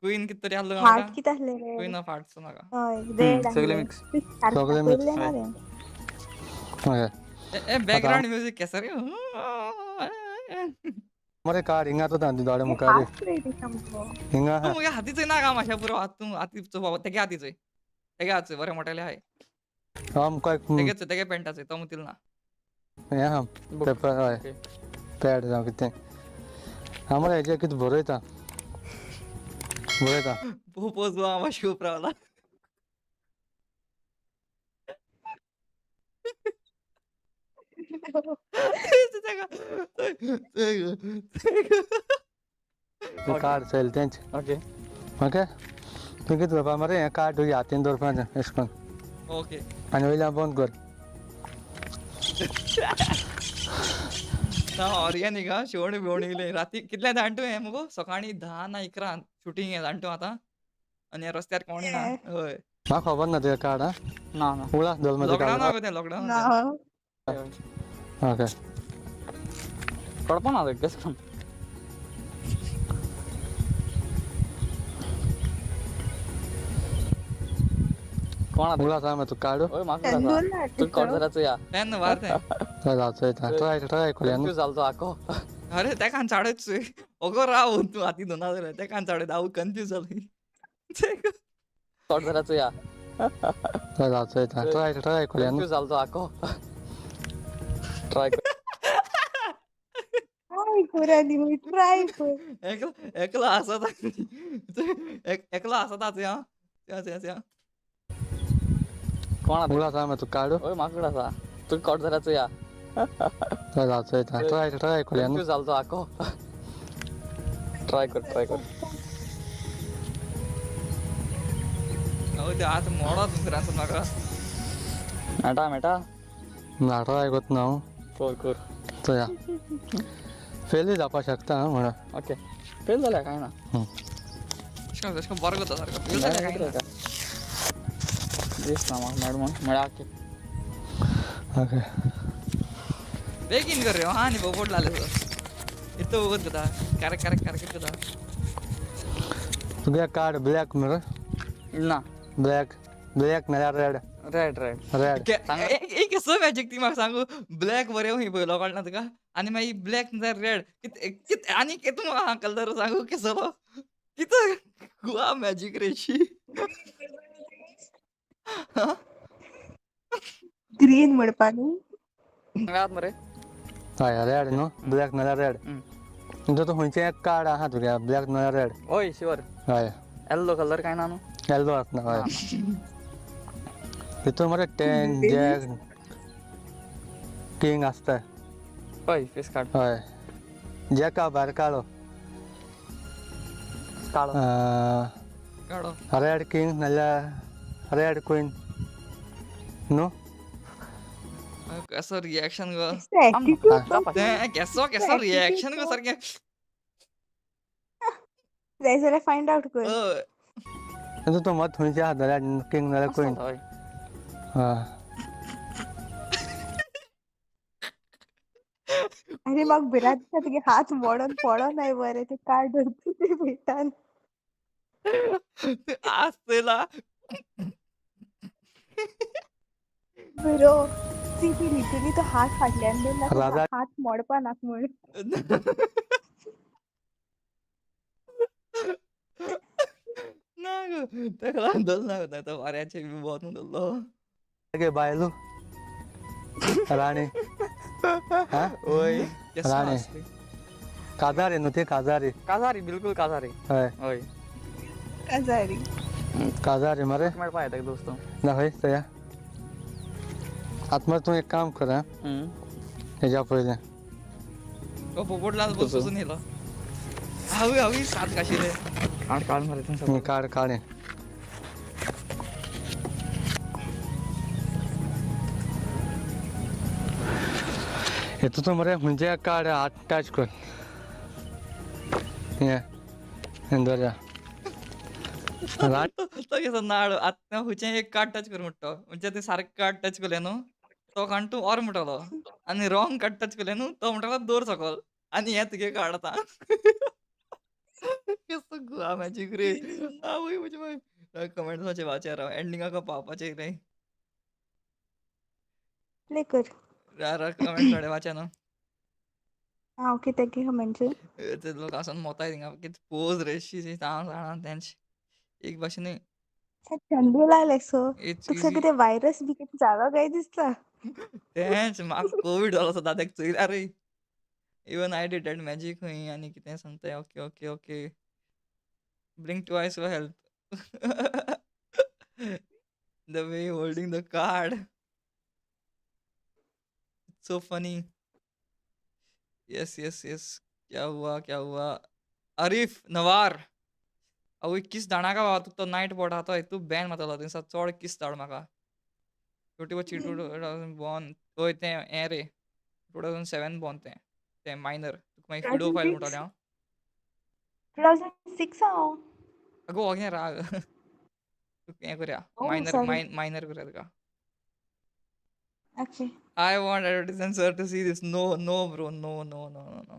क्वीन कित तरी आहलो हार्ट म्हाका कितें आसलें रे क्वीन ऑफ हार्ट्स नाका हय रेड सगळे आसलें mix. सगळे mix. पयलें मरे हय ए बॅकग्राऊंड म्युझिक केसा रे मरे कार्ड हिंगा तो दांदी दोडे मुखारी फास्ट रे ती सामको हिंगा तू मुगे हातीचंय ना का माश्या पुरो हात तू हातीचो बाबा तेगे हातीचंय तेगे हातचंय बरें मोठेले हाय हा मुका तेगेच तेगे पेंटाचंय तो मुतील ना हें हा पेपर हय ओके. पॅड जावं कितें आम्हाला हेजे कितें बरयता पोज बाबा शिवप रावला तू कार्ड चल तेंच ओके ओके तू कितें करपा मरे हें कार्ड तुज्या हातीन दवरपाचें अशें करून ओके आनी वयल्यान बंद कर ना ऑर्गॅनिक हा शेवणी बिवणी इले राती कितल्या जाणटू हें मुगो सकाळी 10 ना 11 शूटिंग हें जाणटू आतां आनी रस्त्यार कोणी ना हय म्हाका खबर ना तुजें कार्ड हा ना ना उगडा दोन मती लॉकडाऊन कार्ड गो तें लॉकडाऊन ना ओके कळपा ना केस करून कोण आता उगडा सांग तू कार्ड ओय म्हाका दोन कळसा हात तू कॉट जराचो या तेन्ना वार तें थंय जावचो येता ट्राय कोल्यान कन्फ्यूज जालो तो आको अरे तेका चाडच ओगो राव तू हाती दोना जाल्यार तेका चाडत हांव कन्फ्यूज जालों कॉट जराचो या थंय जावचो येता ट्राय कोल्यान कन्फ्यूज जालो तो आको ट्राय कर ट्राय कर आनी मागीर ट्राय कर एकला हसत एकला हसताच या कोण आता उगडा सांग तू कार्ड ओय म्हाका कळसा तू कॉट जराचो या थंय जावचो येता ट्राय कोल्यान कन्फ्यूज जालो तो आको ट्राय कर हांव ते आतां मोडो दुसऱ्या आसा म्हाका मेटा ना ट्राय करता ना हांव कर चोया फेलूय जावपा शकता म्हणून ओके फेल जाल्या काय ना तशें बरो करता सारको फेल जाल्यार कांय ना. दिसना म्हाका मॅडम म्हळ्यार ओके ओके बेगीन कर रे हा न्ही बोट लाले इतो वगत करता कॅरेक करता तुगे कार्ड ब्लॅक मरे ना ब्लॅक नाल्यार रेड रेड रेड एक कसो मॅजीक ती म्हाका सांगू ब्लॅक बरें हूंय पळयलो कळना तुका आनी मागीर ब्लॅक नाल्यार रेड कित आनी कितें म्हाका कलर सांगू कसलो कितें गुवा मॅजीक रेशी ग्रीन म्हणपा न्हू सांगात मरे हय रेड न्हू ब्लॅक नाल्यार रेड तूं खंयचें एक कार्ड आहा तुगे ब्लॅक नाल्यार रेड ओय शुअर हय येल्लो कलर काय ना न्हू येल्लो आसना हय तितून मरे 10 जॅक किंग आसता ओय फेस कार्ड हय जॅका भायर काडो काळो काडो रेड किंग नाल्यार रेड क्वीन न्हू कसो रिएक्शन गो एटीट्यूड कसो रिएक्शन गो सारकें जाय जाल्यार फायंड आउट कर तूं मत खंयचें आहा जाल्यार किंग नाल्यार क्वीन ओय हय अरे म्हाका भिरांत दिसता तुगे हात मोडोन पडोनाय बरें ते कार्ड धरता भिटान आसला बरो ती लिटरली तो हात फाटल्यान दवरला तो राजा- हात मोडपा नाका म्हण ना गो तेका लागून धरलो ना गो तो वाऱ्याचे बी बोत धरलो गे बायलू राणी हा ओय कसो राणे. आसली काजारी न्हू ती काजारी काजारी बिलकुल काजारी हय ओय काजारी काजारी मरे मेळपा येता दोस्त ना खंय तया आतां मरे तूं एक काम कर हेज्या पयलें तो पोपटला बसून येयलो हांव सात काशिले काढ मरे तुमचं कार्ड काडे हे तूं मरे म्हणजे कार्ड अटॅच कर हें दोरया रात तो कसो नाड आतां खुंयचें एक कार्ड टच कर म्हणटा म्हणजे तें सारकें कार्ड टच केलें न्हू तो काण तूं ऑर म्हणटलो आनी रॉंग कार्ड टच केलें न्हू तो म्हणटलो दोर सकयल आनी हें तुगे कार्ड आतां कसो गुआ मॅजीक रे आवय म्हजे बाय कमेंट्साचेर वाचया राव एंडिंगाक पावपाचें रे प्ले कर कमेंट्स थोडे वाचया न्हू हांव कितें की म्हणजे ते लोक आसून मोताय थिंगा कितें पोज रे शी हांव जाणा तेंच एक भाशेन थंडी लागले सो इट्स तुका इजी कितें व्हायरस बी कितें जालो काय दिसता तेंच म्हाका कोवीड जालो सो दाद्याक चोयला रे इवन आय डिड मॅजीक खंय आनी कितें सांगताय okay okay okay bring twice for help the way holding the card so funny yes yes yes क्या हुआ आरिफ नवार आवय किस धाडा का बाबा तुका तो नायट बोर्ड आहा तो हेतू बॅन मारतलो दिसा चड किस धाड म्हाका 2002 हय तें हें रे 2007 बॉर्न तें मायनर तुका मागीर फिडो फायल 2006 म्हणटालें हांव 2006 हांव आगो हो कितें राग तुका हें करया Oh, मायनर sorry. मायनर करया तुका Okay. I want advertisement sir to see this no no bro no no no no no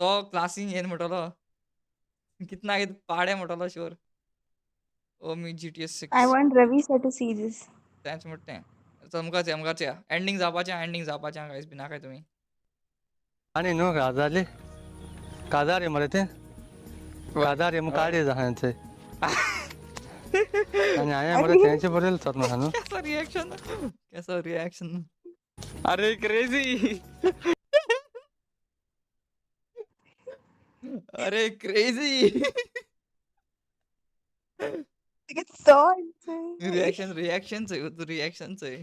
तो क्लासीन येन म्हणटलो कितना कितें पाडे म्हणटलो श्योर ओ मी GTA 6 I want Ravi sir to see this. तेंच म्हणटा तें चमकाच या एंडींग जावपाचें गायज भिना काय तुमी आनी न्हू काजारली काजार रे मरे तें काजार रे काडे जाहा थंय आनी हांवें मरे तेंचे बरयलें तर म्हाका न्हू कैसा रिएक्शन अरे क्रेजी अरे crazy It's so insane. Reaction आहे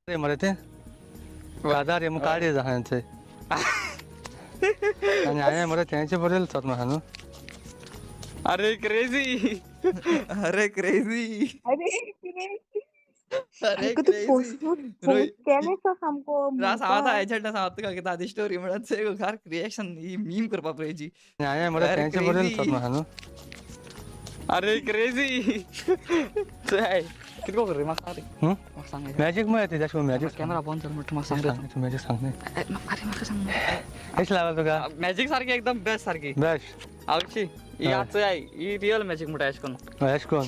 रे मरे तें काजार रे काडे जाहा थंय आनी हांवें मरे तेंचे बरयलें तर म्हाका न्हू अरे क्रेजी अरे अरे तू पोस्ट केलें तो सामको रास हांव एजंट सांगता तुका कितें आदी स्टोरी म्हणत चोय घर क्रिएशन ही मीम करपा पळयची आनी हांवें मरे अरे तेंचे बरयलें तर crazy. म्हाका न्हू अरे क्रेजी कितें गो रे म्हाका सांग रे म्हाका सांग मॅजीक मरे ती तेश मॅजीक कॅमेरा बंद कर म्हणटा म्हाका सांग रे मॅजीक सांग न्ही अरे म्हाका सांग कशें लागलें तुका मॅजीक सारकी एकदम बेस्ट सारकी बेस्ट आवची ही आजचो ही रियल मॅजीक म्हणटा एश कोन एश कोन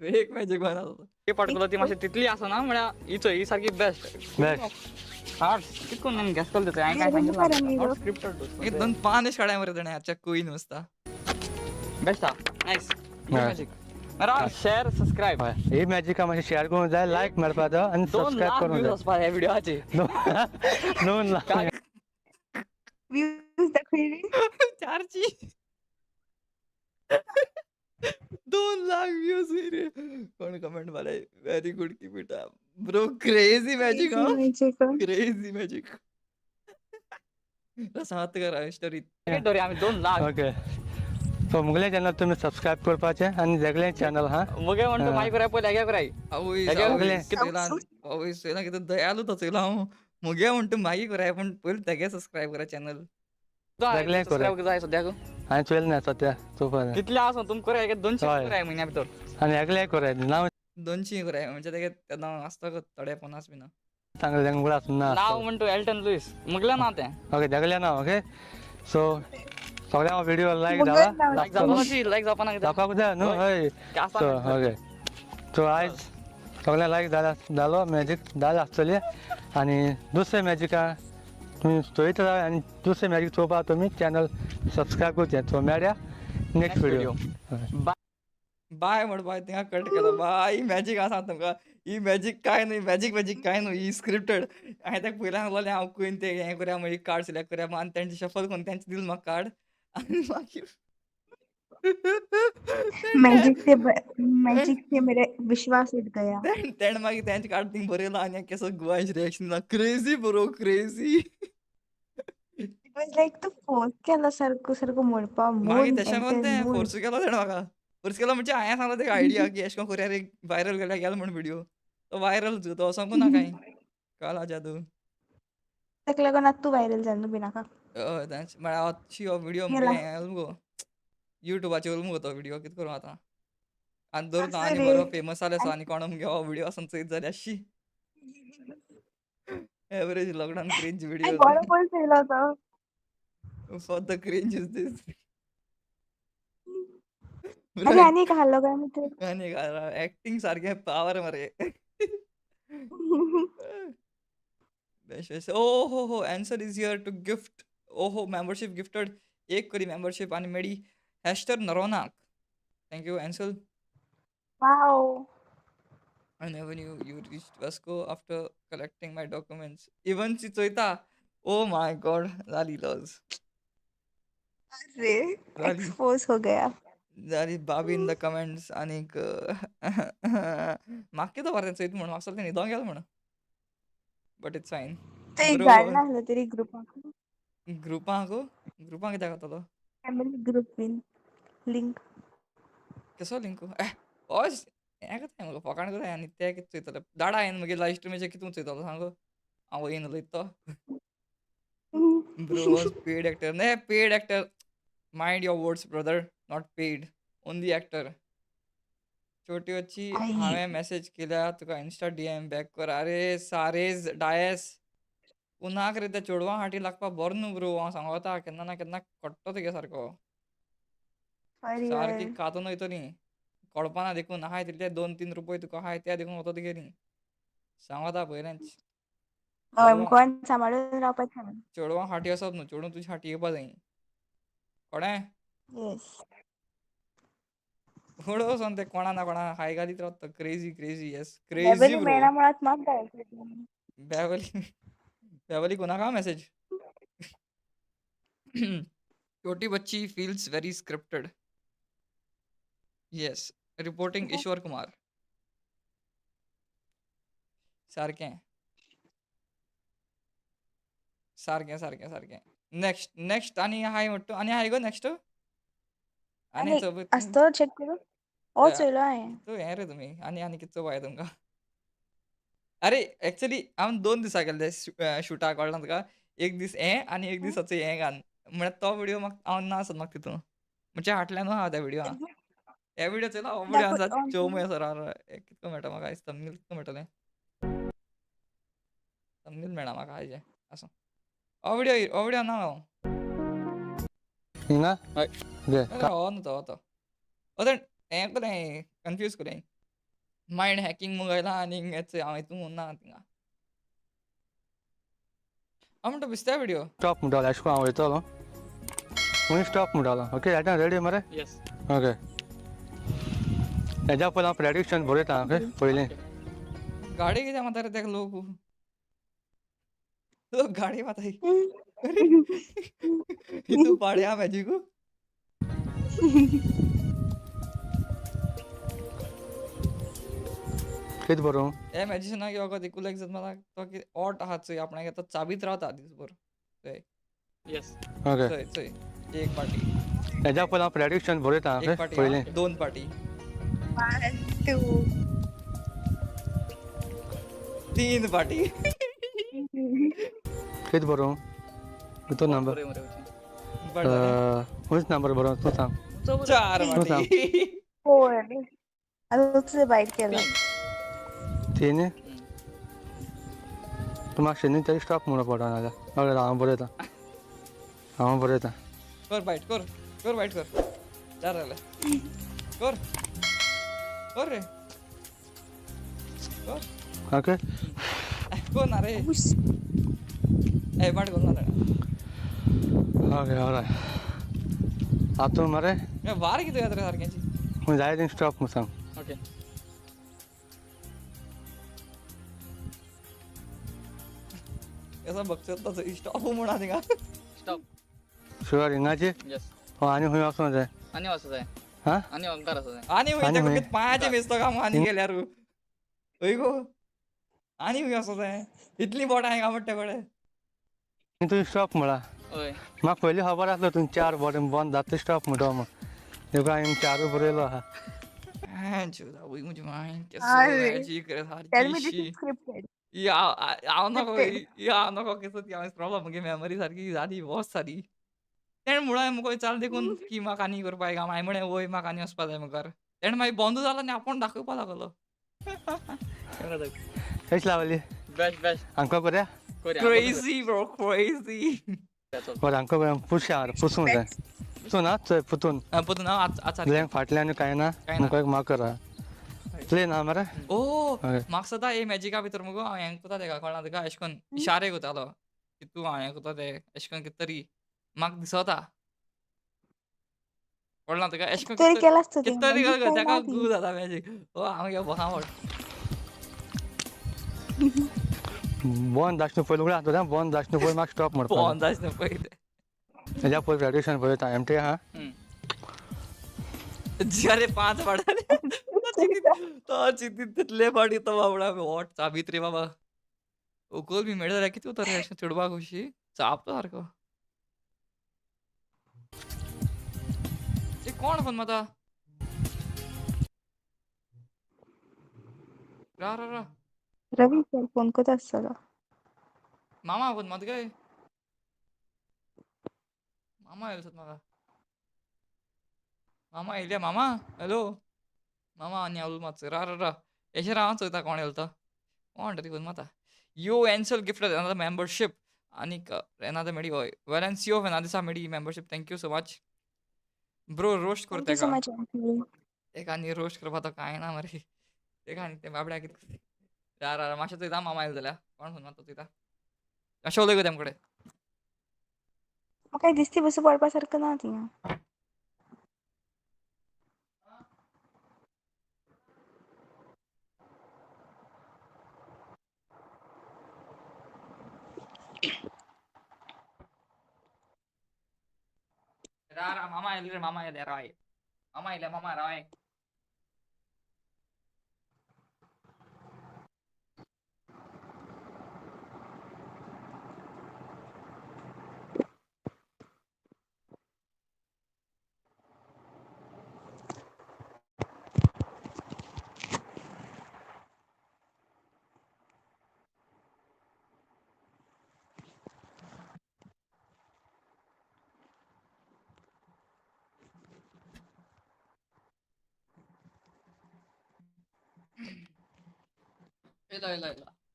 फेक मॅजीक बना ती पटकलो ती मातशी तितली आसना म्हळ्यार ही सारकी बेस्ट बेस्ट हार्ड कितकोन नेम गॅस केलं ते हांवें Very good, सांगितलं amigo. स्क्रिप्टेड एक दोन पान काढाय मरे ताणें आजच्या कुईन वसता बेस्ट हा नाईस मॅजीक मरा शेअर सबस्क्राईब हय ही मॅजिका मातशी शेअर करूंक जाय लायक मारपा जाय आनी 2 सबस्क्रायब लाख करूंक व्ह्यूज जाय वचपा ह्या व्हिडिओचे 2 लाख Views दाखयली 4ची 2 लाख व्ह्यूज रे कोण कमेंट मारले very good keep it up bro crazy magic हा क्रेझी मॅजिक सांगत करा स्टोरी स्टोरी आम्ही 2 lakh okay so Mughal e channel तुमी सबस्क्रायब करपाचें आनी सगळे चॅनल हा मगे म्हणतो माई कराय पयले हेगे कराय आवय सगळे. आवय सेला कितें दयालू तो चयला हांव मगे म्हणतो मागी कराय पण पयले तेगे सबस्क्राईब करा चॅनल सगळे करा. जाय सद्याक हांवें चोयलें ना सद्या चोवपा कितले आसा तुम कराय 200 हय. कराय म्हयन्या भितर आनी एकले कराय नांव 200 कराय म्हणजे तेगे तेन्ना आसता थोडे 50 बीन सांगलें तेंका उगडास ना नाव म्हणतो एल्टन लुईस मुगले ना तें ओके सगळे नांव ओके सो सगळ्यांक व्हिडिओ लायक जावा लायक जावपाची जावपा ना जावपाक जाय न्हू हय सो ओके सो आयज सगळ्यांक लायक जालो मॅजीक जालें आसतली आनी दुसरे मॅजिका तुमी चोयता राव आनी दुसरे मॅजीक चोवपाक तुमी चॅनल सबस्क्रायब करचें सो मेळया नेक्स्ट व्हिडिओ बाय म्हण बाय थिंगा कट केलो बाय ही मॅजीक आसा तुमकां ही मॅजीक काय न्हय मॅजीक काय न्हय ही स्क्रिप्टेड हांवें ताका पयलें सांगलें हांव खंय तें हें करया मागीर कार्ड सिलेक्ट करया आनी तेंचे शफल करून तेंचे दिल म्हाका कार्ड आनी मागीर मैजिक से मेरे विश्वास उठ गया तेण मागीर तेंचे कार्ड थिंग बरयलो आनी केसो गुवांश रिएक्शन दिला क्रेजी ब्रो क्रेजी इट वाज लायक तू फोर्स केला सारको म्हणपा मागीर तेशें कोन्न तें फोर्स केलो तेणें म्हाका फोर्स केलो म्हणजे हांवें सांगलो तेका आयडिया की एशें कोन्न करया रे व्हायरल गेलो म्हण व्हिडिओ तो व्हायरल तो वसोंकू ना कांय काला जादू ताका लागून आतां तूं व्हायरल जाल न्हू बी नाका म्हळ्यार हो व्हिडिओ गेला. मुगे युट्यूबाचेर मुगो व्हिडिओ कितें करूं आतां आनी धरून असं आनी रे बरो फेमस जाल्यार आनी कोणा मुगे व्हिडिओ आसून चयत जाल्यार शी एवरेज लॉकडाऊन क्रिंज आणि व्हिडिओज बरो पयस येयलो तो फॉर द क्रिंज इज दिस आणि आणि एक हाडलो काय माहिती आनी एक्टिंग सारकें पावर मरे ओ हो answer is here to gift ओहो मेंबरशिप गिफ्टेड एक करी मेंबरशिप आनी मेडी हॅस्टर नरोनाक thank you Ansel wow And when you reached Vasco after collecting my documents. Even ची चोयता. Oh my god. जाली लॉज. अरे जाली. एक्सपोज हो गया जाली बाबी इन द कमेंट्स आनीक म्हाका कितें बरें चोयता म्हण म्हाका सगळें न्हिदोंक गेलो म्हण. बट इट्स फायन. ते ब्रो धाडला आसलो तरी ग्रुपाक ग्रुपाक कित्याक घातलो? फॅमिली ग्रुप बीन लिंक कसो लिंक? हय हें कोताय मुगो फकाण कोताय आनी ते कितें चोयतले? धाडा हांवें मुगे लायव्ह स्ट्रिमीचेर कितें चोयतलो सांग? हांव येयन उलयता तो. Bro was paid actor. No, paid actor. Mind your words, brother. Not paid. Only actor. छोटी వచ్చి आई हांवें मेसेज केल्या तुका इन्स्टा डीएम बॅक कर अरे सारेज डायस पुनाक रे त्या चेडवां फाटी लागपाक बरो न्हू ब्रो हांव सांगता केन्ना ना केन्ना कट्टो तुगे सारको फॉर सारकी रियल खातून वयतली कळपाना देखून आहाय तितले 2-3 रुपये तुका आहाय ते देखून वता तुगेली सांगता पयलेंच चेडवां कोण सांबाळून रावपाचें चेडवां फाटी आसप न्हू चेडूं तुजी फाटी येवपा जाय कळ्ळें येस थोडं वचोन ते कोणा ना कोणा हाय घालीत रावता क्रेझी येस क्रेझी लेबली ब्रो मेळना म्हणत म्हाका धाडलो बेवली बेवली कोणाका मेसेज छोटी बच्ची feels very scripted yes reporting Ishwar Kumar सारकें सारकें सारकें सारकें नेक्स्ट आनी हाय म्हणटा आनी हाय गो नेक्स्ट आनी आनी चवथ आसतो चेक करून हो चोयलो हांवें तूं हें रे तुमी आनी कितें चोवपाक तुमकां अरे एक्चुअली हांव 2 दिसा गेल्ले शुटाक कळ्ळां तुका एक दीस हें आनी एक दिसाचो हें घाल म्हळ्यार तो व्हिडिओ म्हाका हांव ना आसत म्हाका तितून म्हणजे हाटल्या न्हू हांव त्या व्हिडिओ हे व्हिडिओ चोयलो हो व्हिडिओ आसा चोवूं सर कितको मेळटा म्हाका आयज थंबनेल कितको मेळटलें थंबनेल मेळना म्हाका हाजें आसूं हो व्हिडिओ ना हांव हिंगा हय घे हो न्हू तो हें करें कन्फ्यूज करें मायंड हॅकिंग म्हूण घायला आनी हांव हितून ना थिंगा हांव म्हणटा बिस्त्या व्हिडिओ स्टॉप म्हणटालो अशें करून हांव वयतलो खंय स्टॉप म्हणटालो ओके ह्या टायम रेडी मरे येस ओके हेज्या पयलीं हांव प्रेडिक्शन बरयता ओके पयलीं गाडी कित्याक माता रे तेका लोक गाडी माताय अरे हितू पाड्या मॅजिकू कितें बरोवं हे मॅजिशनाक यो वगत एकूल एक मला तो कितें ऑट आहा चोय आपणाक येता चाबीत रावता दिसभर चोय येस ओके चोय चोय एक पाटी हेज्या पयलीं हांव प्रेडिक्शन बरयता एक ओके पाटी पयलीं 2 पाटी 1 2 3 पाटी कितें बरोवं हितून नंबर बरें बरें वचून बरें जालें. खंयच नंबर बरोवं तूं सांग 4 तूं सांग पाटी 4 आतां तुझं बायट केला 3 तीन तूं म्हाका शेनी तरी स्टॉप म्हणून पडा नाजाल्यार ओके हांव बरयता कर बाईट कर बाईट कर 4 जाले कर रे कर ओके कर ना रे ए बाट कर ना ओके ऑलरायट हातून मरे वार कितें येता रे सारक्याची खंय जाय थंय स्टॉप म्हणून सांग ओके असं बघतो स्टॉप म्हणा थिंगा स्टॉप शुअर हिंगाची येस आनी खंय वचूं जाय आनी वचो जाय हां आनी ओंकार आसा जाय आनी आनी वयता खंय? पांयाचे मेजतो काम आनी गेल्यार हय गो आनी खंय असो जाय इतली बोटां हांगा पडटा कळे तुवें स्टॉप म्हणला हय म्हाका पयलीं खबर आसलो तुमी 4 बरें बंद जाता स्टॉप म्हणटा मग देखून हांवें 4 बरयलो आहा वय म्हजी माय अरे. मॅजीक रे टेल मी सारकी दिस इज स्क्रिप्टेड हांव नको Scripted. हांव नको केसो ती हांवें प्रॉब्लम म्हगे मेमरी सारकी जाली वॉस जाली तेणें म्हळें मुगो चाल देखून की म्हाका आनी करपाक काम हांवें म्हळें वय म्हाका आनी वचपा जाय मुखार तेणें मागीर बंदूक जालो आनी आपूण दाखयपा लागलो कशी लावली बेस्ट बेस्ट हांकां करुया क्रेझी ब्रो क्रेझी बरें हांकां करुया पुसया पुसूंक जाय पुसून ना चल पुतून परतून हांव आतां ब्लँक फाटल्यान कांय ना कांय ना. मुखार माकर प्लेन आहा मरे ओ हय. म्हाका सदां हे मॅजिका भितर मुगो हांव हें कोत्ता तेका कळना तुका अशें करून इशारे कोत्तालो की तूं हांव कोत्ता तें अशें करून कितें तरी म्हाका दिसता कळना तुका अशें करून तरी केलास तू कितें ती तरी मॅजिक काय तेका ना ती. गू जाता मॅजीक ओ हांव घे बोखावट बंद दाशनू पयलीं उगडें आसता बंद दाशनू पयलीं म्हाका स्टॉप म्हणपाक पोवन जायच पळय तेज्या पयलीं ग्रॅज्युएशन पळयता एम टी आहा अरे 5 वाडले तो चिंतीत तितले फाटी तो बाबडा वॉट चाबीत रे बाबा उकोल बी मेळ्ळो जाल्यार कितें उतर अशें चेडवाक अशी चाबतो सारको ते कोण फोन माता रा रा रा रवी सर फोन करत आसतलो. मामा फोन मात गे मामा येयलो म्हाका मामा येयले मामा हॅलो मामा आनी हांव मातसो रा रा रा एशें राव चोयता कोण येयलो तो कोण रे फोन माता you Ansel gift another membership आनीक एनादर मेडी हय वेलेन्सियो फेर्नांडीसा मेडी membership thank you so much bro roast कर थँक्यू सो तेका मच आंटी. तेका आनी रोस्ट करपा तो कांय ना मरे तेका आनी ते बाबड्या कितें रा रा रा मातशें चोयता मामा येयलो जाल्यार कोण फोन मारता चोयता अशें उलय गो तेम कडेन म्हाका दिसती बसून पडपा सारको ना थिंगा. रा रा मामा येयले रे मामा येयले राय मामा येयले मामा Rai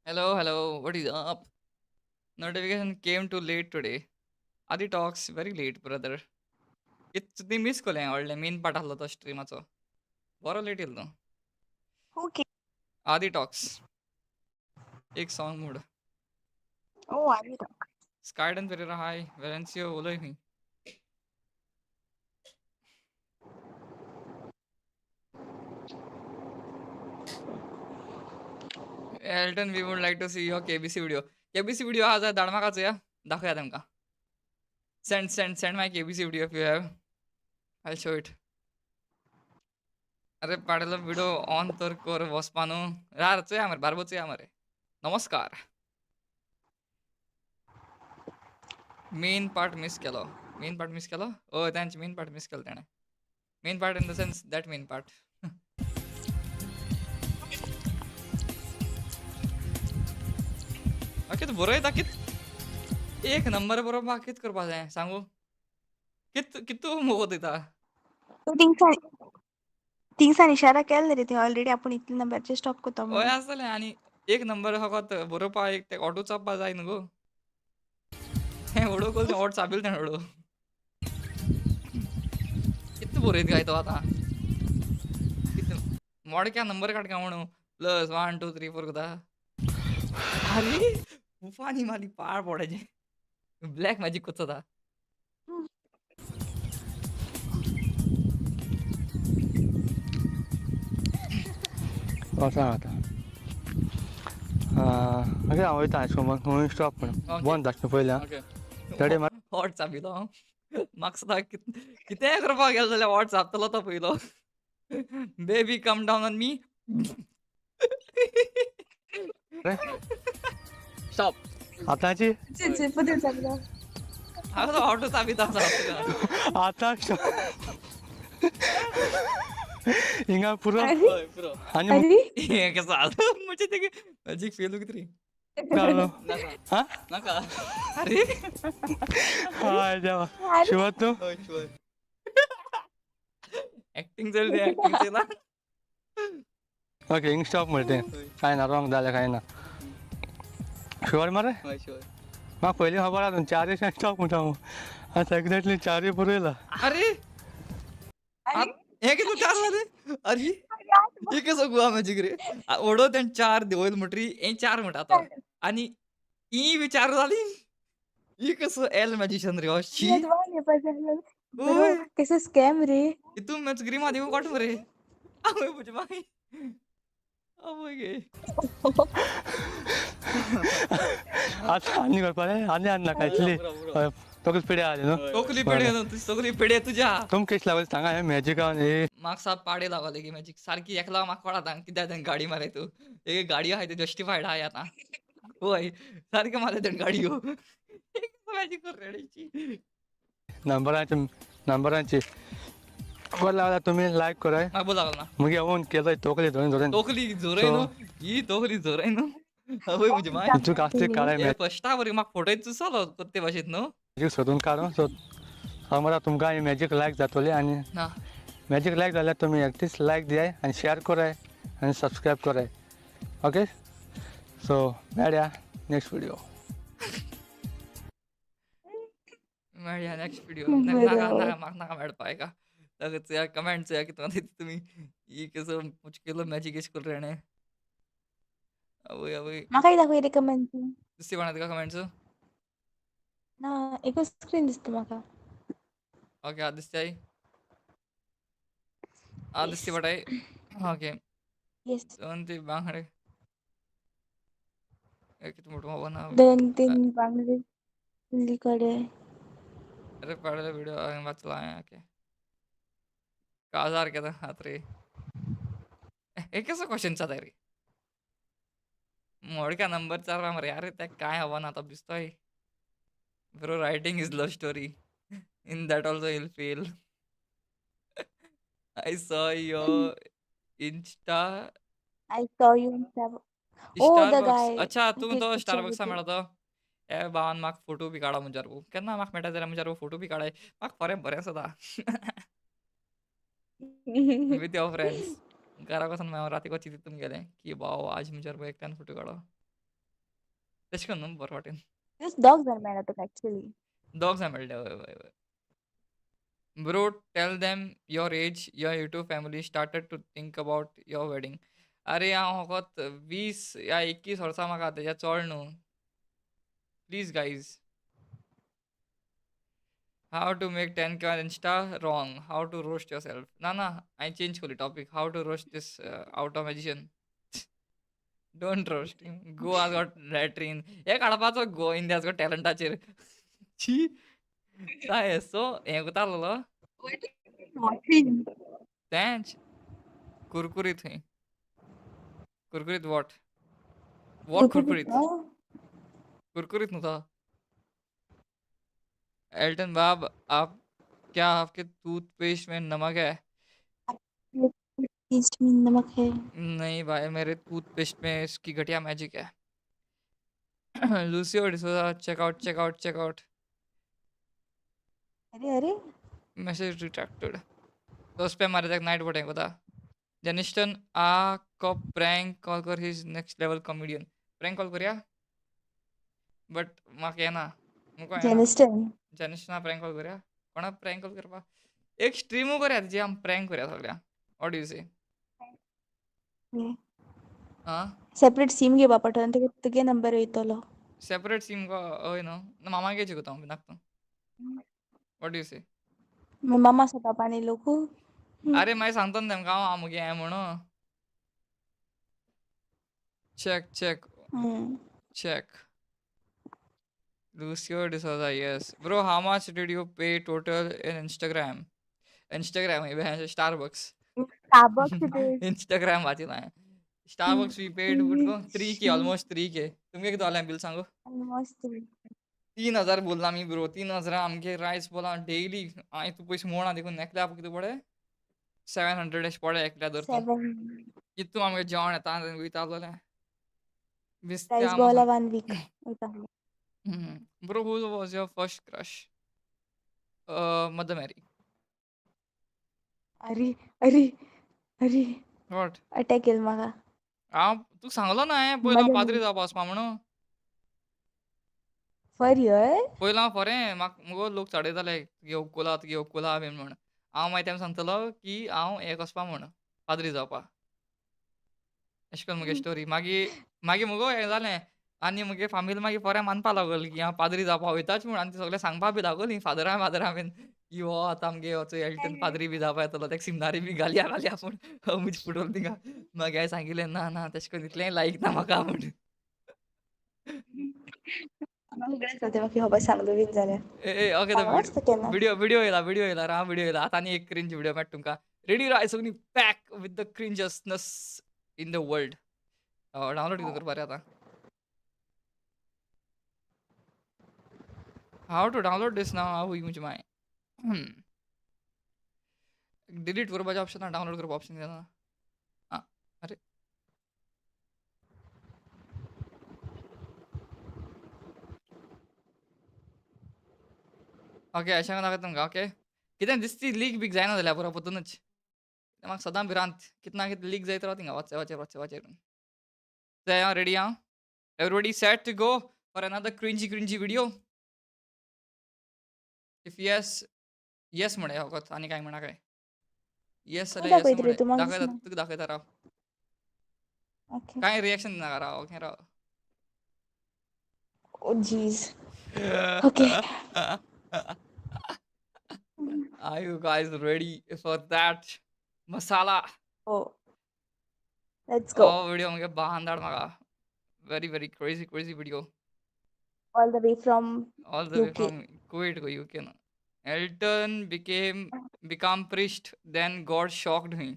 Hello, hello. What is up? Notification came too late today. Adi talks very late, brother. ती मिस कोलें व्हडलें मेन पार्ट आसलो तो स्ट्रिमाचो बरो लेट येयलो तो ओके. आदी टॉक्स एक सॉंग मूड ओ आनी स्कायडन पेरेरा हाय वेलेन्सियो उलय खंय Elton, we would like to see your KBC video. KBC video आज धाड म्हाका चोया दाखोया तेमकां. Send my KBC video if you have. I'll show it. अरे पाडेलो व्हिडिओ ऑन तर कर वचपा न्हू रार चोया मरे बारबो चोया मरे नमस्कार मेन पार्ट मिस केलो हय तांचे मेन पार्ट मिस केलो तेणें main part in the sense that main part कितें बरयता कित एक नंबर बरोवपाक कितें करपा जाय सांगू कितू मोगो दिता थिंगसान इशारा केला रे ते ऑलरेडी आपण इतले नंबरचे स्टॉप करतो हय म्हणून. आसतलें आनी एक नंबर फकत बरोवपा एक ते ऑटो चापपा जाय न्हू गो हें हळू करून ऑट चाबिल तेणें हळू कितें बरयत काय तो आतां कितें मोडक्या नंबर काड काय म्हणू +1 2 3 4 कोता अरे उफानी माली पाळ पडायचे ब्लॅक मॅजिक कोचता सांग आतां ओके हांव वयता एशें कोन्न खंय स्टॉप म्हण Okay. बंद दाशनू पयलीं आं ओके तेडे ऑट चाबिलो म्हाका सदां कितेंय करपाक गेलो जाल्यार ऑट चापतलो तो पयलो baby come down on me stop आतांची हांव तो ऑटो चाबिता आतां हिंगा पुरो अरे पुरो आनी अरे हें केसो म्हणजे तेगे मॅजीक फेल कितें रे घालू नका हा नका अरे हाय देवा अरे शिवत तू होय शुअर ऍक्टिंग चल ऍक्टिंग चला ओके इंग स्टॉप म्हणते होय काय ना रॉंग जालें काय ना शुअर मरे होय शुअर म्हाका पयलीं खबर आहा न्हू 4 स्टॉप म्हणटा हांव आतां एक्झॅक्टली 4 बरयला अरे अरे हे कितलं 4 जाले अरे अरे आज हे कसं गुहा मॅजिक रे ओडो त्यान 4 देवल म्हणटरी हे 4 म्हणटा तो आणि ई बी 4 जाली ही कसं एल मॅजिशियन रे शी यजमान बजारलं ब्रो ओय कैसे स्कैम रे तू मॅच ग्रीमा देऊ काढ मरे आवय बुझ माई आवय गे आतां आनी करपा रे आनी आनी नाका इतली पुरा तोकूच पिड्या आली न्हू तोकली पेढे तोकली पेढे तुझ्या तुम केस लागले सांगा हे मॅजिकान हे म्हाका साप पाडे लावले की मॅजिक सारखी एकला म्हाका कळाता कित्याक त्यान गाडी मारय तू एक गाडी आहाय ते जस्टिफायड आहाय आतां होय सारकें मारले त्यान गाडयो मॅजिक कर रेडीची नंबरांची बरं लागला तुम्ही लायक कराय म्हाका बोला ना मुगे ओन केलंय तोकली धरून धरून तोकली जोराय न्हू ही तोकली जोराय न्हू आवय म्हणजे माय तू कास्ते काळाय हे फर्स्टा बरी म्हाका फोटो चुसलो ते भाशेन न्हू मॅजिक सोदून काडून सो समजा तुमकां ही मॅजिक लायक जातली आनी ना मॅजिक लायक जाल्यार तुमी एकटीच लायक दियाय आनी शेअर कराय आनी सबस्क्रायब कराय ओके सो मेळया नेक्स्ट व्हिडिओ मेळया नेक्स्ट व्हिडिओ बरं. नाका म्हाका नाका मेळपा एका ताका कमेंट चोया कितें तुमी ही कसो केलो मॅजिक एश करून रेणे आवय आवय म्हाकाय दाखय रे कमेंट दिसती कोणा तुका कमेंट्स ना एकूच स्क्रीन दिसता म्हाका ओके आज दिसताय आज दिसती पटाय ओके येस दोन ती बांगडे किती मोठं बाबा ना 2-3 बांगडे पलीकडे अरे पडले व्हिडिओ वाचला आहे ओके काजार केदा हात रे हे कसं क्वेश्चन चालय रे मोडक्या नंबर 4 मरे अरे त्या काय हवं ना आता दिसतोय bro writing is love story in that also will fail I saw your insta I saw you oh the Starbucks guy अच्छा तू तो picture स्टारबक्सा with it. मेळतो ए भावान म्हाका फोटो बी काडा म्हज्यार केन्ना म्हाका मेळटा जाल्यार म्हज्यार फोटो बी काडाय म्हाका खरें बरें सदा विथ युअर फ्रेंड्स घरा वचून हांव रातीको चिंतून गेलें की भाव आज म्हज्यार एकट्यान फोटो काडो तशें करून न्हू बरें वाटेन Those dogs are mad at us actually. Dogs मेळटे हय हय हय bro tell them your age your YouTube family started to think about your wedding अरे हांव फकत 20 या 21 वर्सां म्हाका तेच्या चड न्हू please guys how to make 10K on Insta wrong. How to roast yourself. ना I change कोली topic. How to roast this out of magician. Don't roast him. Go has got latrine. हे काडपाचो गो इंडिया has got टॅलंटाचेर. छी काय so हे कोतालो Watching. तेंच कुरकुरीत खंय कुरकुरीत वॉट कुरकुरीत कुरकुरीत न्हू तो एल्टन बाब आप क्या आपके टूथपेस्ट में नमक है Taste में नमक है. नहीं भाई मेरे टूथपेस्ट में इसकी घटिया मैजिक है लूसियो डिसोजा चेक आउट अरे मैसेज रिट्रैक्टेड तो उस पे हमारे तक नाइट बोट है बता जेनिस्टन आ को प्रैंक कॉल कर his next level comedian prank call करिया बट म्हाका येना मुको येना Janiston. जेनिस्टना प्रैंक कॉल करिया कोणा प्रैंक कॉल करपा एक स्ट्रीमू करिया तेजी आम प्रैंक करिया सगळ्या व्हॉट डू यू से हां Separate SIM घे बापटन तुगे नंबर वयतलो. सेपरेट सिम को हय न्हू मामा घेवची गो हांव नाका व्हॉट डू यू से मामा सदा पाणी लोकू. अरे मागीर सांगतो न्ही तेमकां हांव मुगे हें म्हणून check Lucio D'Souza yes bro how much did you pay total in Instagram हे Starbucks Starbucks ते Instagram वाचिलां हांवें Starbucks we paid go 3K almost 3K तुमगे कितें जालें बिल सांगू मस्त. 3000 बोलला आमी ब्रो 3000 आमगे रायस बोला डेली हांवें तूं पयशे मोडा देखून एकल्या कितें पडे 700 एश पडे एकल्या धर तूं 7. कितू आमगे जेवण येता वयता जाल्यार प्राइस विस्त्या बॉला महा 1 वीक वयता. Bro, who was your first crush? Mother Mary. अरे अरे अरे What? अटॅक येईल म्हाका. हांव तुका सांगलो ना हांवें पयलो हांव मदर पाद्री मेरी जावपा वचपा म्हणून. For real? पयलो हांव खरें मुगो लोक चडयताले तुगे उपकुला बीन म्हण. हांव मागीर तेंका सांगतलो की हांव हेक वचपा म्हण पाद्री जावपा. अशें करून मुगे स्टोरी. मागीर मुगो हें जालें आनी मुगे फामील मागीर पोऱ्या मानपा लागली की हांव पाद्री जावपा वयताच म्हूण आनी ती सगळे सांगपा बी लागोलीं फादरा बीन की हो आतां आमगे हो एल्टन पाद्री बी जावपा येतलो तेका सिमनारी बी घालया पूण मुजी फुटोल तिंगा. मागीर हांवें सांगिल्लें ना ना तेशें करून इतलेंय लायक ना म्हाका म्हूण. उगडेच जाता म्हाका ह्यो सांगलो बीन जाल्यार. ओके सांगलो आसता केन्नाच. व्हिडिओ येयला राव व्हिडिओ येयला. आतां आनी एक क्रिंज व्हिडिओ मेळटा तुमकां. रेडी राय सगळीं pack with the cringeness in the world. Download कितें करपा रे आतां? हाव टू डावनलोड दीस नाव आवय म्हजी माय. डिलीट करपाचें ऑप्शन ना डावनलोड करपा ऑप्शन घेना. आं अरे ओके अशें दाखयता तुमकां ओके. कितें दिसती लीक बीक जायना जाल्यार पुरो पोत्तुनूच. म्हाका सदां भिरांत कितें ना कितें लीक जायत रावता थिंगा वाचेर. So ready हांव? Everybody set to go for another cringy video? If yes म्हणे फकत आनी कांय म्हणा काय. येस खंय जाल्यार येस दाखयत रे म्हणे. तूं? म्हाका दाखयता दिसना. तुका दाखयता राव. ओके. कांय रिएक्शन नाका राव ओके राव. Oh geez. Okay. Are you guys ready for that? Masala. Oh. Let's go. Video मुगे बांद धाड म्हाका. Very crazy video. All the way from All the way UK. from Kuwait to UK no. Elton become priest, then God shocked him.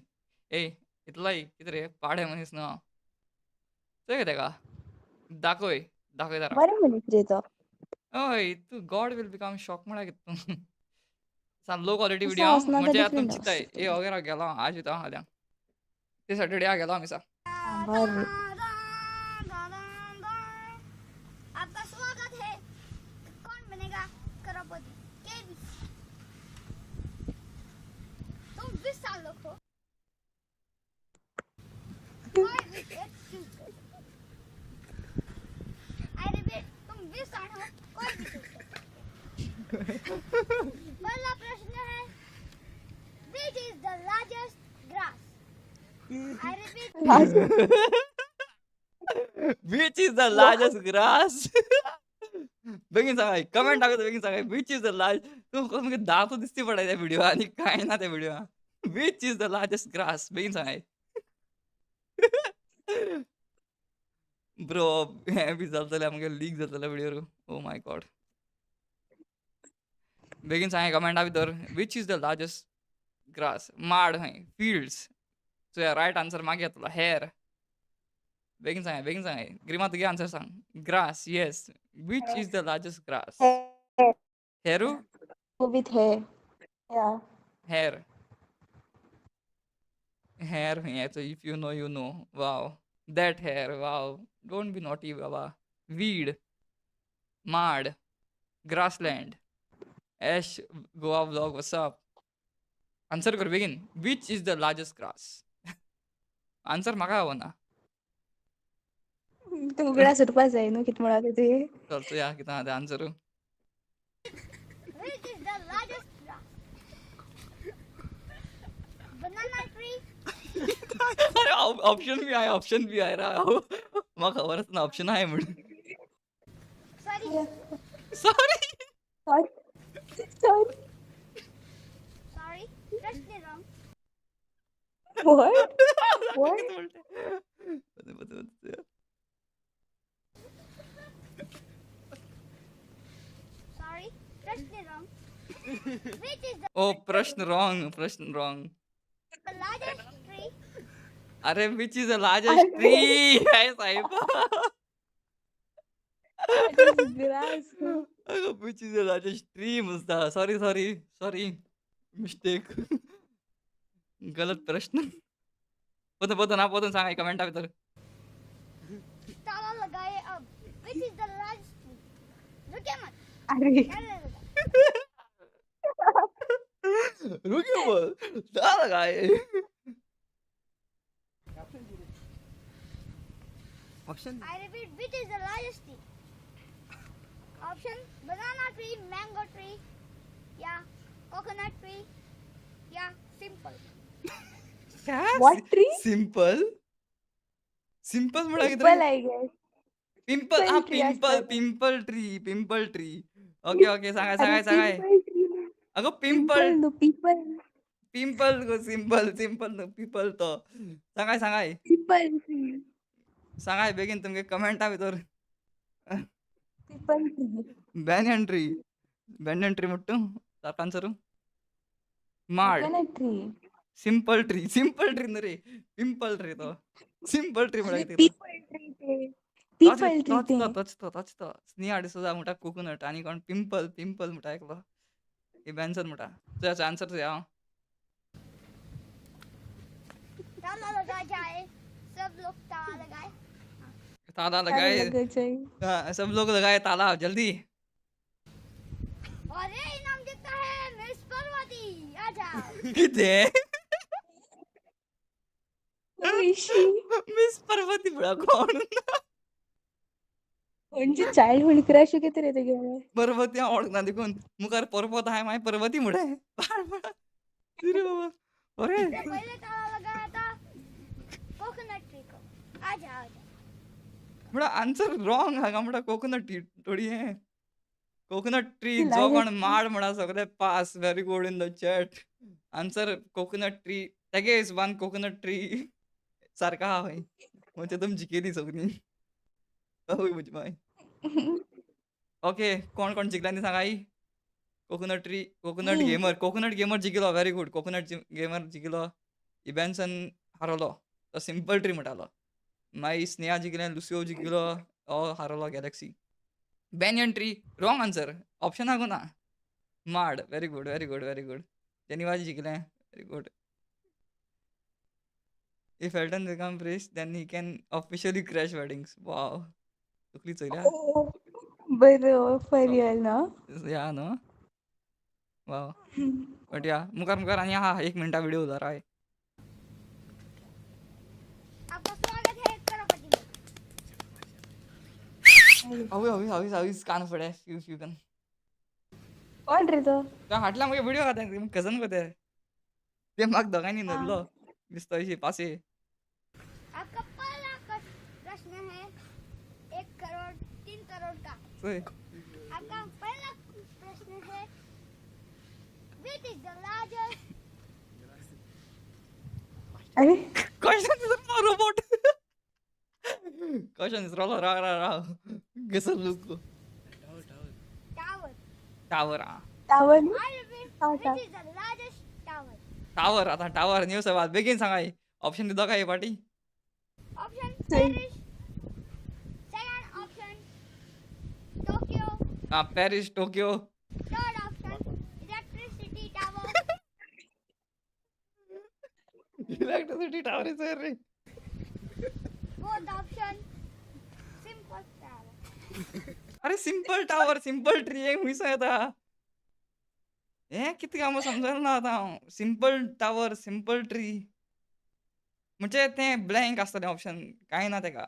Hey, इतलाय कितें रे पाडे मनीस न्हू हांव. चोय तेका दाखय जरा. बरें मनीस रे तो. हय तू गॉड विल बिकम शॉक म्हणा कितें तूं. सान लो क्वालिटी तसो व्हिडिओ आसना तो म्हणजे आतां डिफरंट तुमी चिंताय आसता. ए वगैरे गेलो आज येता हाल्यां. ते सॅटर्डे हा गेलो आमी सा. बरें. आपका स्वागत है कौन बनेगा करोड़पति केबीसी तुम 20 साल लोग हो कोई भी एक चूज करो आई रिपीट तुम 20 साल हो कोई भी चूज करो पहला प्रश्न है which is the largest grass I repeat Which is the largest grass? बेगीन सांगाय कमेंट टाकत बेगीन सांगाय which is the large तू मुगे दात दिसती पडाय त्या व्हिडिओ आनी कांय ना त्या video. Which is the largest grass? बेगीन सांगाय. ब्रो हें बी जातलें आमगे लीक जातलें व्हिडिओ. Oh my God. बेगीन सांगाय कमेंटा भितर which is the largest grass? माड खंय fields. So रायट आन्सर मागीर येतलो हेर. बेगीन सांगाय ग्रिमा तुगे आन्सर सांग. Grass yes. which is the largest grass? Hair. हेरू Go with hair. Yeah. Hair hair yeah, so if you know you know. Wow, that hair, wow, don't be naughty baba. Weed, mud, grassland, ash, goa vlog, what's up? Answer कर begin. Which is the largest grass? Answer म्हाका हवो ना. तू उगडा सुटपा जाय न्हू कितें म्हणा ते. चलतो या कितें आहा तें answer. which is the largest grass banana tree अरे ऑप्शन भी आहे राव. म्हाका खबरच ना ऑप्शन आहे म्हणून. sorry sorry. Sorry. sorry press the wrong What? What? sorry press the wrong which is oh प्रश्न रॉंग. the largest tree अरे which is the largest tree आहे साहेब. Grass. Which is the largest tree मुस्ता. Sorry mistake. गलत प्रश्न. पोतन सांगाय कमेंटा भितर. ताला लगाए which is the largest tree? रुकिए मत. अरे चल. रुकिए मत. झालं काय? I repeat, which is the largest tree? Option: banana tree, mango tree, yeah, coconut tree, yeah, simple. What tree? Simple म्हणा Simple, किती I guess. पिंपल हा Simple tree असतं. पिंपल ट्री ओके सांगाय अरे simple tree ना. अगं Simple no people. Pimple गो simple न pimple तो सांगाय Simple tree. बेगीन तुमगे कमेंट हा भितर Simple tree. बॅनियन ट्री म्हणतो सारखा आन्सर माड Coconut tree. सिंपल ट्री न रे पिंपल ट्री तो सिंपल ट्री म्हणा अरे किती people tree ते. People tree ते. तोच स्नेहा डिसोजा म्हणटा कोकोनट आणि कोण पिंपल म्हणटा ऐकलो हे बॅन्सन म्हणटा तुझ्या आन्सर तुझ्या ताला लगा जाए, सब लोग ताला लगाए. ताला काय लगाए लगायचं आहे? हाँ, सब लोग लगाए ताला जल्दी और ये इनाम जीतता है मिस पार्वती. आजा. किती ऋषी मिस पर्वती म्हणा कोण म्हणजे चाइल्डहुड क्रश किती रे तेगे पर्वती ओळखना देखून मुखार पर्वत आहे माय पर्वती म्हणा बाळ म्हणा अरे बाबा अरे पहले ताला लगाया था कोकोनट ट्री को. आजा. म्हणा आन्सर रॉंग हा म्हणा कोकोनट ट्री थोडी आहे कोकोनट ट्री ती जो कोण लागत माड म्हणा सगळे pass very good in the chat answer coconut tree तेगे इज वन कोकोनट ट्री सारखा हा होय म्हणजे तुम जिकेली सगळी होय म्हणजे माय ओके कोण जिंकला सांगाई कोकोनट गेमर जिंकलो व्हेरी गुड कोकोनट गेमर जिंकलो इबॅन्सन हारलो तो सिंपल ट्री म्हणटालो मागीर स्नेहा जिंकलें लुसिओ जिंकलो हारलो galaxy banyan tree wrong answer option आगो ना माड व्हेरी गुड जेनिवाजी जिंकलें very good if Elton become priest then he can officially crash weddings wow तुकली चोयल्या बरं फॉर रिअल ना या नो वाव बट या मुखार आणि हा 1 मिनिटा व्हिडिओ उदार आहे आपका स्वागत है करोड़पति में. हावीस कान फडे फ्यू कन कोण रे तो हाटला मग व्हिडिओ खाता कजन कोते ते म्हाका दोगांनी नडलो दिसता अशी पासे आपका पहला प्रश्न है 1 करोड़ 3 करोड़ का. चोय आपका पहला प्रश्न है which is the largest अरे question is robot question is रोलो रा गेसल look tower? Tower tower I repeat, Tower. which is the largest tower? Tower आता टावर न्यू सवाल बेगीन सांगाय ऑप्शन दितो काय पाटी Option Same. Paris. Second option Tokyo. Paris Tokyo Third option electricity tower. Electricity tower is ray Fourth option simple tower. अरे simple tree आहे हुई येता हे किती काम समजायला ना आता सिंपल टावर सिंपल ट्री म्हणजे ते ब्लँक असतं ऑप्शन काय ना तेका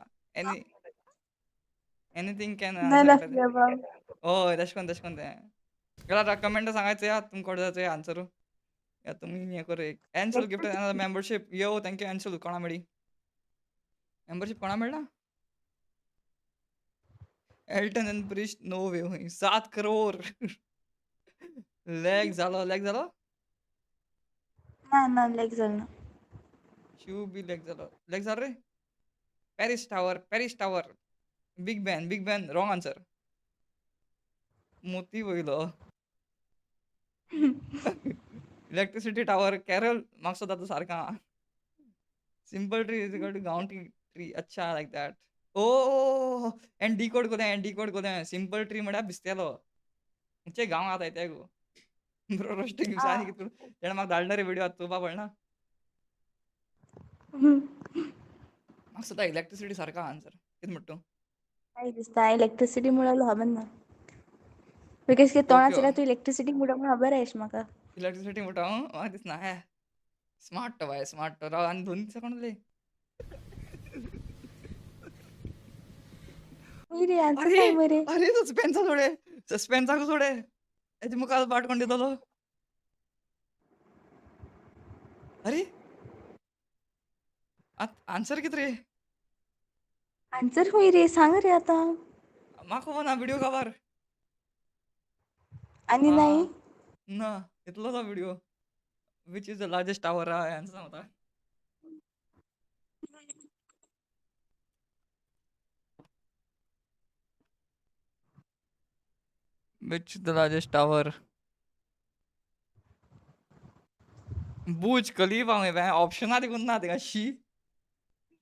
एनीथिंग कॅन नाही नसले बा हो तशकन ते गेला कमेंट सांगायचं या तुमकडे जायचं आन्सर या तुम्ही हे करू एन्सर गिफ्ट मेंबरशिप यो थँक्यू एन्सर कोणा मेळी मेंबरशिप कोणा मेळना एल्टन एंड प्रिस्ट नो वे हुई 7 करोड लॅग झालो ना लेग झालं ना शिव बी लॅग झालं रे Paris tower big Ben wrong answer मोती वयलो इलेक्ट्रिसिटी टावर कॅरल मागसो जाता सारखा simple tree is equal to गाउंटी ट्री अच्छा like that oh and decode कोदें सिंपल ट्री म्हळ्यार भिस्तेलो म्हणजे गांव आता येते गो बरो रोस्ट दिवसांनी कितून तेणें म्हाका धाडलो रे व्हिडिओ चोवपा पडना म्हाका सुद्दां इलेक्ट्रिसिटी सारका आन्सर कितें म्हणटा तूं काय दिसता इलेक्ट्रिसिटी मुळे खबर ना बिकॉज की ओके तोंडाचेर तू इलेक्ट्रिसिटी मुळे खबर आहेस म्हाका इलेक्ट्रिसिटी मोठा दिसना हे स्मार्ट बाय स्मार्ट राव आणि दोन्ही कोण उरले रे आन्सर अरे काय मरे अरे सस्पेन्सा सोडे सस्पेन्साक सोडे याची मुखार पाठ कोण दितलो अरे आन्सर किती रे आन्सर होय रे सांग रे आता म्हाका खबर ना व्हिडिओ खबर आणि नाही ना इतलो तो video which is the largest tower answer सांगता which the largest tower Burj Khalifa हूंय ऑप्शना देखून ना थिंगा शी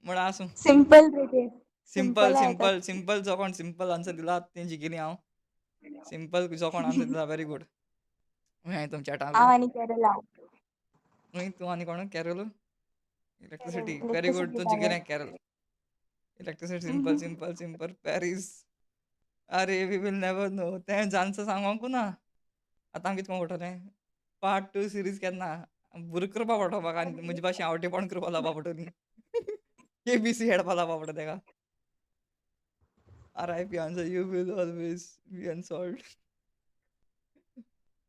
म्हण आसूं सिंपल रे ते सिंपल आहे का सिंपल सिंपल जो कोण सिंपल आन्सर दिला ते जिखिली हांव सिंपल जो कोण आन्सर दिला व्हेरी गुड हांवें तुमच्या हांव टाकलो आनी केरला तूं आनी कोण कॅरल electricity Kerala very good electricity तूं टावर जिखलें कॅरल electricity simple simple simple Paris अरे वी विल नेवर नो तें आन्सर सांगोंकू ना आतां कितें पडटलें पार्ट 2 सिरीज केन्ना बुर करपा पडटलो म्हाका आनी म्हजे भाशेन आवटेपण करपा लावपा पडटली केबीसी हेडपा लावपा पडटा तेका RIP answer you will always be unsolved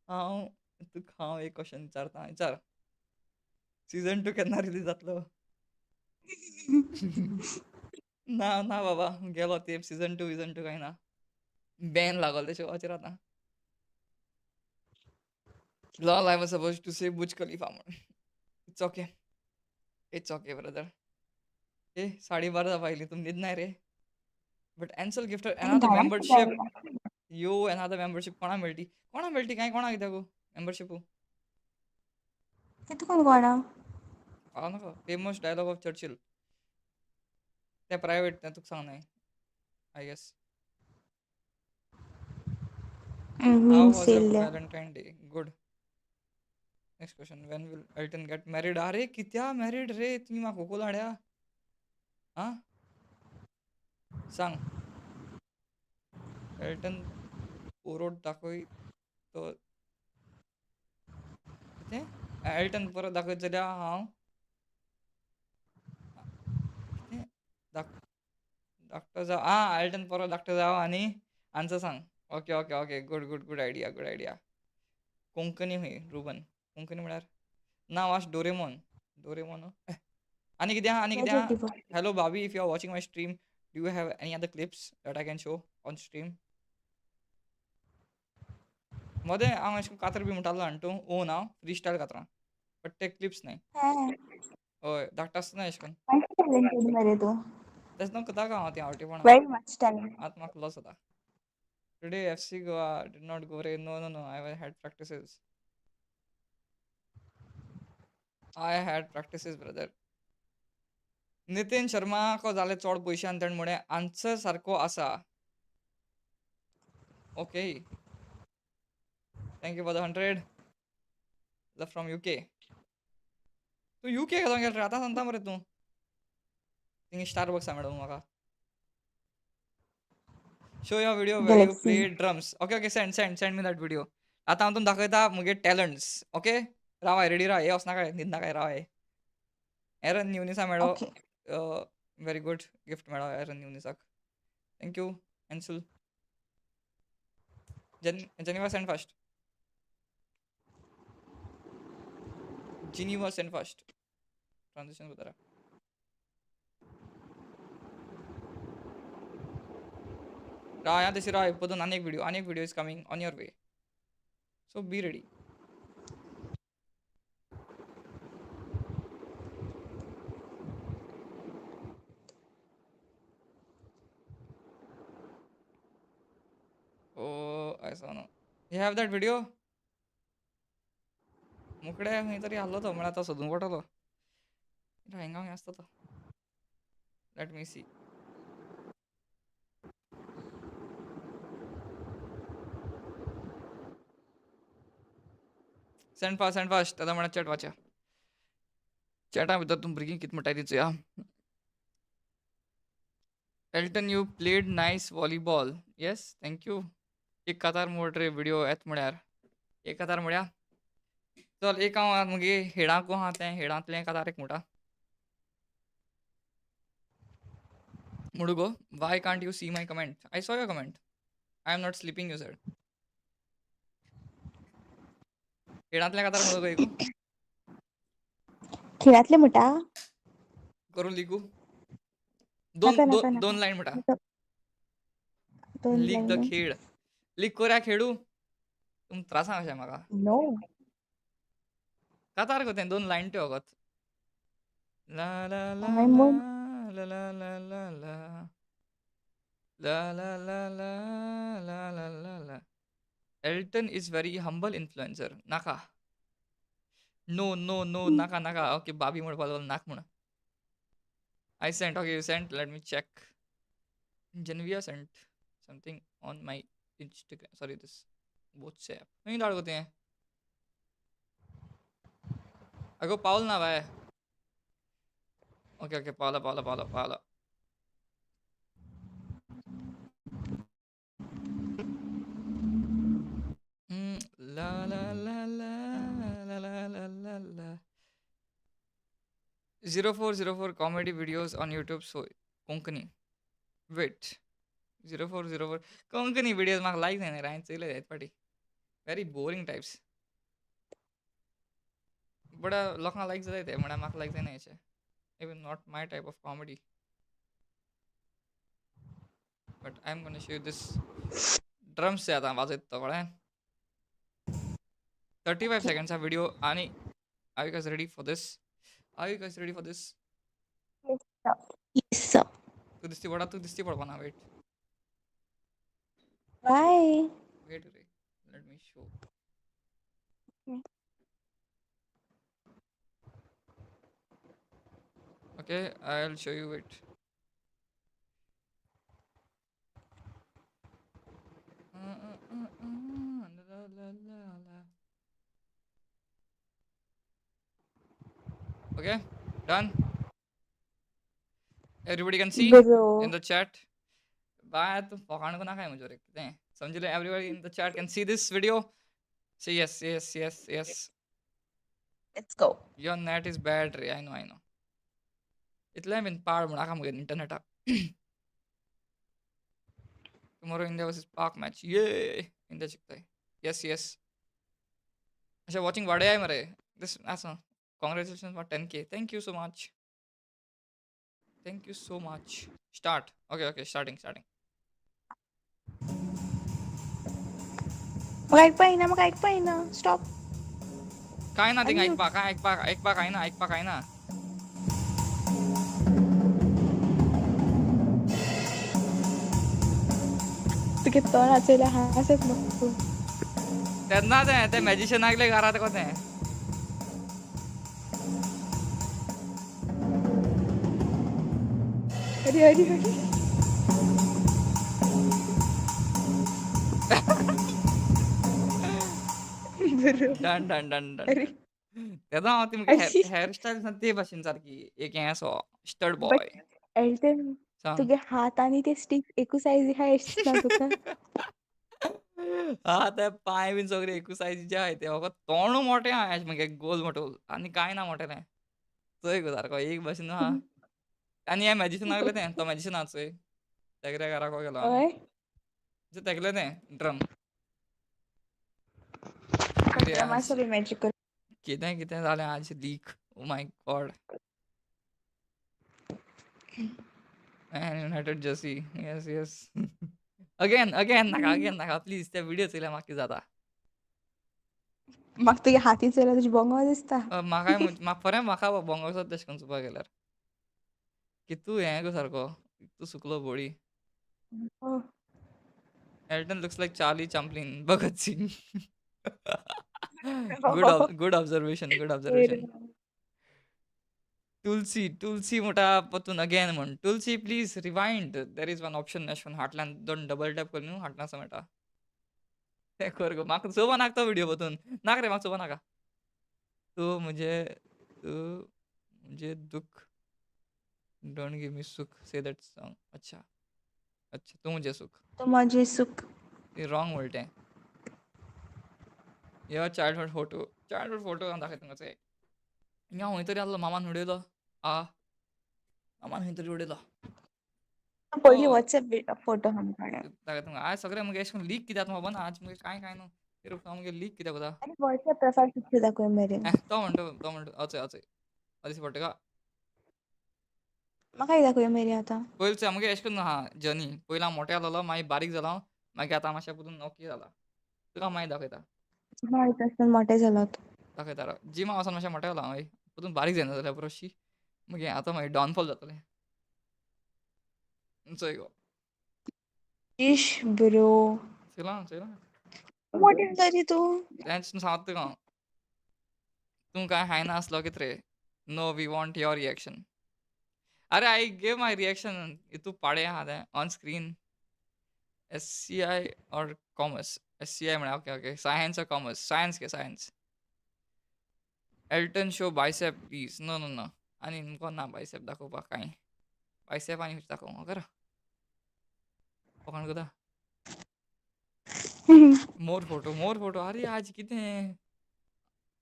हांव एक क्वेश्चन विचारता विचार सीझन 2 केन्ना रिलीज जातलो ना ना बाबा गेलो ते सीझन 2 कांय ना बॅन लागल त्या शोवाचेर आतां lol I was suppose to say Burj Khalifa म्हणून इट्स ओके ब्रदर ए 12:30 जावपा आयली तुमी न्हीद नाय रे बट एन्सल गिफ्टर आनी एनादर धाडा मेंबरशीप यो एनादर मेंबरशीप कोणा मेळटी काय कोणा कित्याक मेंबरशीप कितें कोण कोणा नाका फेमस डायलॉग ऑफ चर्चिल ते प्रायवेट तें तुका सांगनाय I guess how memes was your येयल्ले Valentine day good next question when will Elton get married अरे कित्या मॅरीड रे तुम्ही म्हाका खोकूल हाड्या आं सांग एल्टन पोरोट दाखय तो कितें एल्टन परत दाखयत जाल्यार हांव कितें धाकटो जाव एल्टन परत धाकटो जाव आनी आन्सर सांग okay okay okay good good good idea Konkani हूंय रुबन कोंकणी म्हळ्यार नांव आस डोरेमोन आनी कितें आहा हॅलो भाभी if you are watching my stream do you have any other clips that I can show on stream मोदें हांव अशें कातर बी म्हणटालो आनी तूं ओन हांव फ्री स्टायल कातरां बट ते क्लिप्स न्हय हय धाकटो आसतना अशें करून टॅलेंटेड मरे तू तेच न्हू करता हांव ती आवटेपणां वेरी मच टॅलेंट आतां म्हाका लॉस जाता today FC Goa did not go रे no I had practices brother Nitin Sharma को जाले चड पयशे आनी ताणें म्हळें आन्सर सारको आसा okay thank you for the 100 from UK तूं UK कसो गेलो रे आतां सांगता मरे तूं थिंग स्टारबक्स मॅडम म्हाका show your video where you Galaxy play drums okay send me that video आतां हांव तुमकां दाखयता म्हगे टॅलंट्स ओके रावाय रेडी राव हे वचना काय न्हिदना काय रावाय एरन न्यूनिसा मेळ्ळो ओके व्हेरी गुड गिफ्ट मेळ्ळो एरन न्यूनिसाक thank you Ansel Geneva send first Geneva send first transaction करतारा राया तशी राय परतून आनी एक video is coming on your way so be ready I saw no. You have that video? मुकडे खंय तरी आहलो तो म्हळ्यार तो सोदूंक पडटलो हांगा खंय आसता तो let me see send fast आतां म्हळ्यार चॅट वाच्या चॅटा भितर तूं भुरगीं कितें म्हणटाय ती चोया Elton, you played nice volleyball. Yes, thank you. एक कतार मोड रे वीडियो येत म्हळ्यार एक कतार म्हळ्या चल एक हांव मुगे हेडांकू आहा तें हेडांतलें कतार एक म्हणटा म्हणू गो why can't you see my comment I saw your comment I am not sleeping you sad हेडांतलें कतार म्हणू गो एकू खेळातले म्हणटा करून लिखू नाका दोन नाका दोन नाका दोन लाईन म्हणटा नाका. दोन लीक द लाईनी खेळ लीक कोऱ्या खेळू तुम त्रासा कशें म्हाका नो कातार गो तें दोन लायन त्यो वगत ला ला ला हांवें ला म्हण ला ला ला ला ला ला ला ला ला ला ला ला ला Elton is very humble influencer. Naka. No, no, no, naka, naka. Okay, Babi म्हणपाक लागलो नाक म्हण. I sent. Okay, you sent. Let me check. Genevieve sent something on my Instagram. Sorry, this WhatsApp. खंय धाड गो तें? अगो पावल ना बाय. ओके ओके पावला पावला पावला पावला. La la la la la la la la la. 0404 comedy videos on YouTube. So Konkani. Wait. 0404 Konkani videos म्हाका लायक जायना रे हांवें चयले आहेत फाटी. Very boring types. But लोकांक लायक जाताय ते म्हळ्यार म्हाका लायक जायना हेचे. Even not my type of comedy. But I'm gonna show you this drums से आतां वाजयत तो कळ्ळें. 35 seconds हा video आणि are you guys ready for this? Are you guys ready for this? Yes तू दिसती पडा तू दिसती पडपा ना wait. बाय Wait रे. Let me show. Okay, I'll show you it. La, la, la, la. Okay, done. Everybody can see बरो in the chat. Bye. तुम पकाने को ना खाए मुझे रे कितने समझ ले everybody in the chat can see this video. Say yes, yes, yes, yes. Let's go Your net is bad ray. I know, I know. इतले बिन पार मुड़ा का मुझे internet आ. Tomorrow India versus Pak match. Yay! India जितता है. Yes, yes. अच्छा watching वाड़े आए मरे. This awesome. Congratulations for 10K. Thank you so much. Thank you so much. Start. Okay, okay. Starting. म्हाका ऐकपा येना स्टॉप काय ना थिंग Unmute. ऐकपा काय ना तुगे तो नाचयल्या हांसत नको तेन्ना ते मॅजिशियन आगले घरात को तें अरे अरे अरे बरो डन डन डन डन अरे तेन्ना हांव ती मुगे अरे. हेअर स्टायल ते भाशेन सारकी एक हें असो स्टड बट बॉय एल्टन सांग तुगे हात आनी ते स्टीक एकू सायज आहा एशना तुका हा ते पांय बीन सगळे एकू सायजीचे आहाय ते फकत तोंड मोठें आहा मुगे गोल मोठो आनी काय ना मोठेलें चोय गो सारको एक भाशेन आहा आनी हें मॅजिशियन लागलें तें तो मॅजिशियन आहा चोय तेगऱ्या घराको गेलो आनी हय तेगलें तें ड्रम कितें खतरा आज मासो मॅजिकल कितें जालें आज leak oh my God Man United jersey. Yes, yes. Again, नाका प्लीज त्या व्हिडिओ चयल्या म्हाका कितें जाता म्हाका तुगे हाती चयल्या तुजी बोंगो दिसता म्हाका बोंगोसो तेश कोन्न चुपा गेल्यार की तूं हें गो सारको तूं सुकलो body Elton looks like Charlie Chaplin Bhagat Singh good observation Tulsi मोठा पतून अगेन म्हण Tulsi please rewind there is one option अशें हाटल्यान दोन डबल टॅप कर न्हू हाटल्यान मेळटा तें कर गो म्हाका चोवपा नाका तो व्हिडिओ पतून नाका रे म्हाका चोवपा नाका तूं मुझे दुख डोंट गिव मी सुख से दॅट सॉंग अच्छा अच्छा तू मुझे सुख तो माझे सुख. ते रॉंग उलटें यो चायल्डहूड फोटो दाखय तुमकां ते या खंय तरी आसलो मामान उडयलो मामान खंय तरी उडयलो पयली WhatsApp फोटो हम काडा. दाखय तुमकां आज सगळें मुगे अशें लीक कित्याक खबर ना आज मुगे कांय न्हू मुगे लीक कित्याक कोता अरे WhatsApp प्रोफाइल पिक्चर दाखोय मरे. तो म्हणटा अचय दिसता पडटा का म्हाकाय दाखोय मरे आतां. पयलींचे आमगे अशें करून आहा जर्नी पयलीं हांव मोठो जालोलो मागीर बारीक जालो हांव मागीर आतां मातशें परतून ओके जाला तुका मागीर दाखयता हय तसो मोठे जालो तूं. दाखयता राव जिमा वचोन मातशें मोठें जाला हांव परतून बारीक जायना जाल्यार बरोशी मागीर आतां मागीर डावनफॉल जातलें चोय गो इश ब्रो. चोयलां मोठे तरी तूं. तेंच सांगता तुका हांव तूं कांय खायना आसलो कितें रे no we want your reaction अरे आई गिव माय रिएक्शन तूं पाडे आहा तें ऑन स्क्रीन SCI और कॉमर्स SCI म्हणा ओके सायन्स और कॉमर्स सायन्स के science Elton show bicep please no आनी नको ना बायसेप दाखोवपाक कांय बायसेप आनी दाखोवं ओके पकड कोता मोर फोटो अरे आज कितें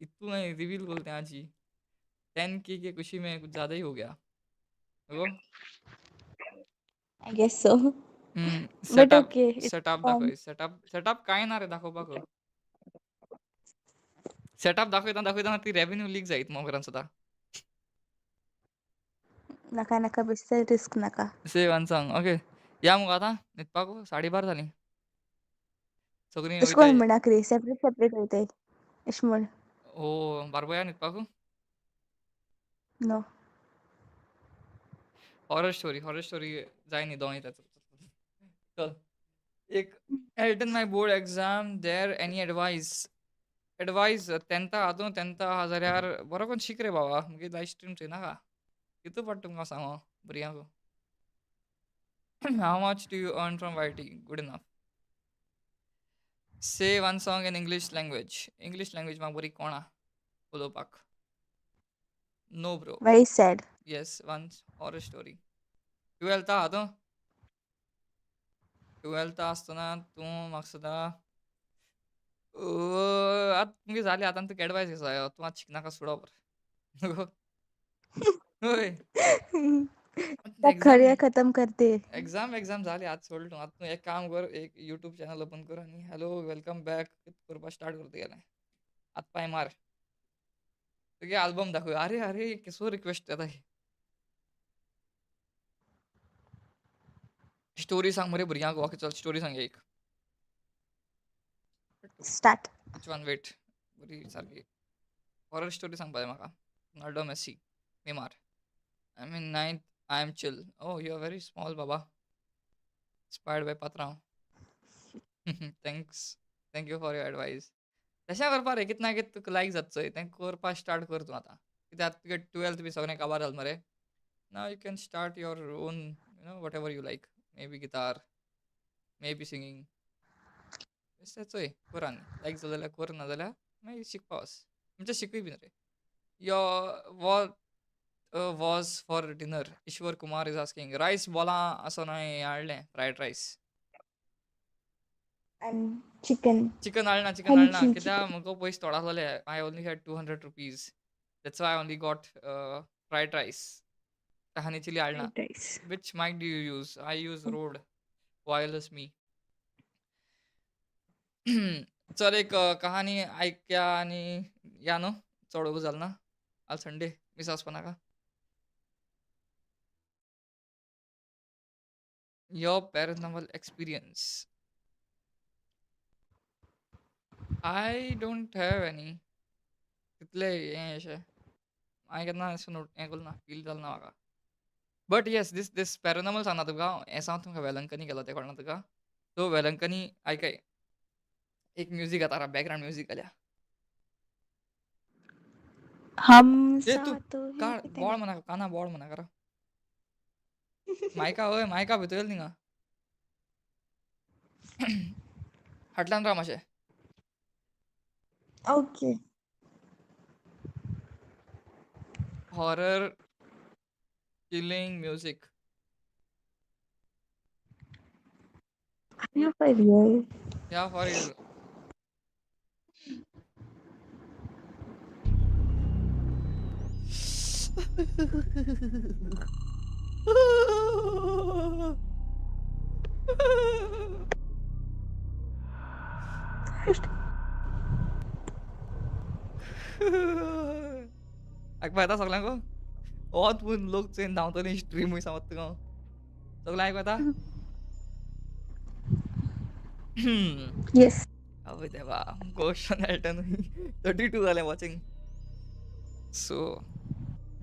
इतू नहीं रिवील बोलते हैं आज ही 10K की खुशी में कुछ ज़्यादा ही हो गया देखो I guess so. But setup okay, it's setup fun. दाखय सेटअप काय ना रे दाखोवपाक सेटअप दाखयता ती रेवेन्यू लीक जायत मोगरान सुद्दां नाका बेश्टे रिस्क नाका. सेव आनी सांग ओके या मुगो आतां न्हिदपाक 12:30 जालीं सगळीं अशें कोन्न वयताय म्हणा रे सेपरेट वयताय. अशें म्हण. ओ बारबोया न्हिदपाक नो. हॉरर स्टोरी जाय न्ही दोन येता चल एक Elton my board exam there any advice 10th हातूं 10th आहा जाल्यार बरो करून शिक रे बाबा मुगे लायफ स्ट्रीम चोयनाका कितू पडटा तुमकां सांगो भुरग्यांक how much do you earn from YT good enough say one song in English language म्हाका बरी कोणा उलोवपाक no bro Very sad. Yes one horror story 12th हातूं 12th आसतना तूं म्हाका सुद्दां आतां तुमगे जाली आतां तुका एडवायस आसा तूं आतां शिकनाका सोडप हय करियर खत्म कर दे. एग्जाम जाली आतां सोडल तूं आतां तूं एक काम कर एक यूट्यूब चॅनल ओपन कर आनी हॅलो वेलकम बॅक करपाक स्टार्ट कर तुगेलें आतां पांय मार तुगे आल्बम दाखय अरे केसो रिक्वेस्ट येता ही स्टोरी सांग मरे भुरग्यांक ओके चल स्टोरी सांग एक Start. विच वन वेट बरी सारकी हॉरर स्टोरी सांगपा जाय म्हाका Ronaldo Messi Neymar I mean 9th I am chill oh you are very small बाबा इंस्पायर्ड बाय पात्रांव थँक्यू फॉर युअर एडवायस तशें करपा रे कितें ना कितें तुका लायक जाता चोय तें करपा स्टार्ट कर तूं आतां कित्याक तुगे 12th बी सगळें काबार जालें मरे now you can start your own whatever you like maybe guitar maybe singing बेश्टें चोय कर आनी लायक जालें जाल्यार कर ना जाल्यार मागीर शिकपा वच म्हणजे शिकूय बीन रे yo was for dinner Ishwar Kumar is asking rice बॉलां असो न्हय हाडलें fried rice And chicken. Chicken हाडना Honey chicken. कित्याक म्हजो पयस थोडो आसलोले I only had 200 rupees that's why I only got fried rice honey chilli हाडना Fried rice. Which mic do you use I use Rode wireless मी चल एक कहानी ऐक्या आनी या न्हू चड वगू जाल ना आज संडे मिस वचपा नाका your paranormal experience I don't have any तितले हें अशें हांवें केन्ना अशें हें केलें ना फील जालें ना म्हाका बट येस दीस पॅरेनॉर्मल सांगना तुका हें सांग तुमकां वेलंकनी गेलो तें कळना तुका तो वेलंकनी आयकय एक म्युजीक येता बॅकग्रावंड म्युजीक घाल्या हम ए तू साथ हैं काळ कितें बोळ म्हणा काना बोळ म्हणा करा मायका भितर थिंगा फाटल्यान राव मातशें Okay. Horror killing music Are you for real? Yeah, for real. ऐकपा येता सगल्यांक? होच म्हूण लोक चोयन धांवतली स्ट्रीम समज तुका सगळें आयकूं येता? Yes. आवय देवा गोश्ट मेळटन 32 जालें watching so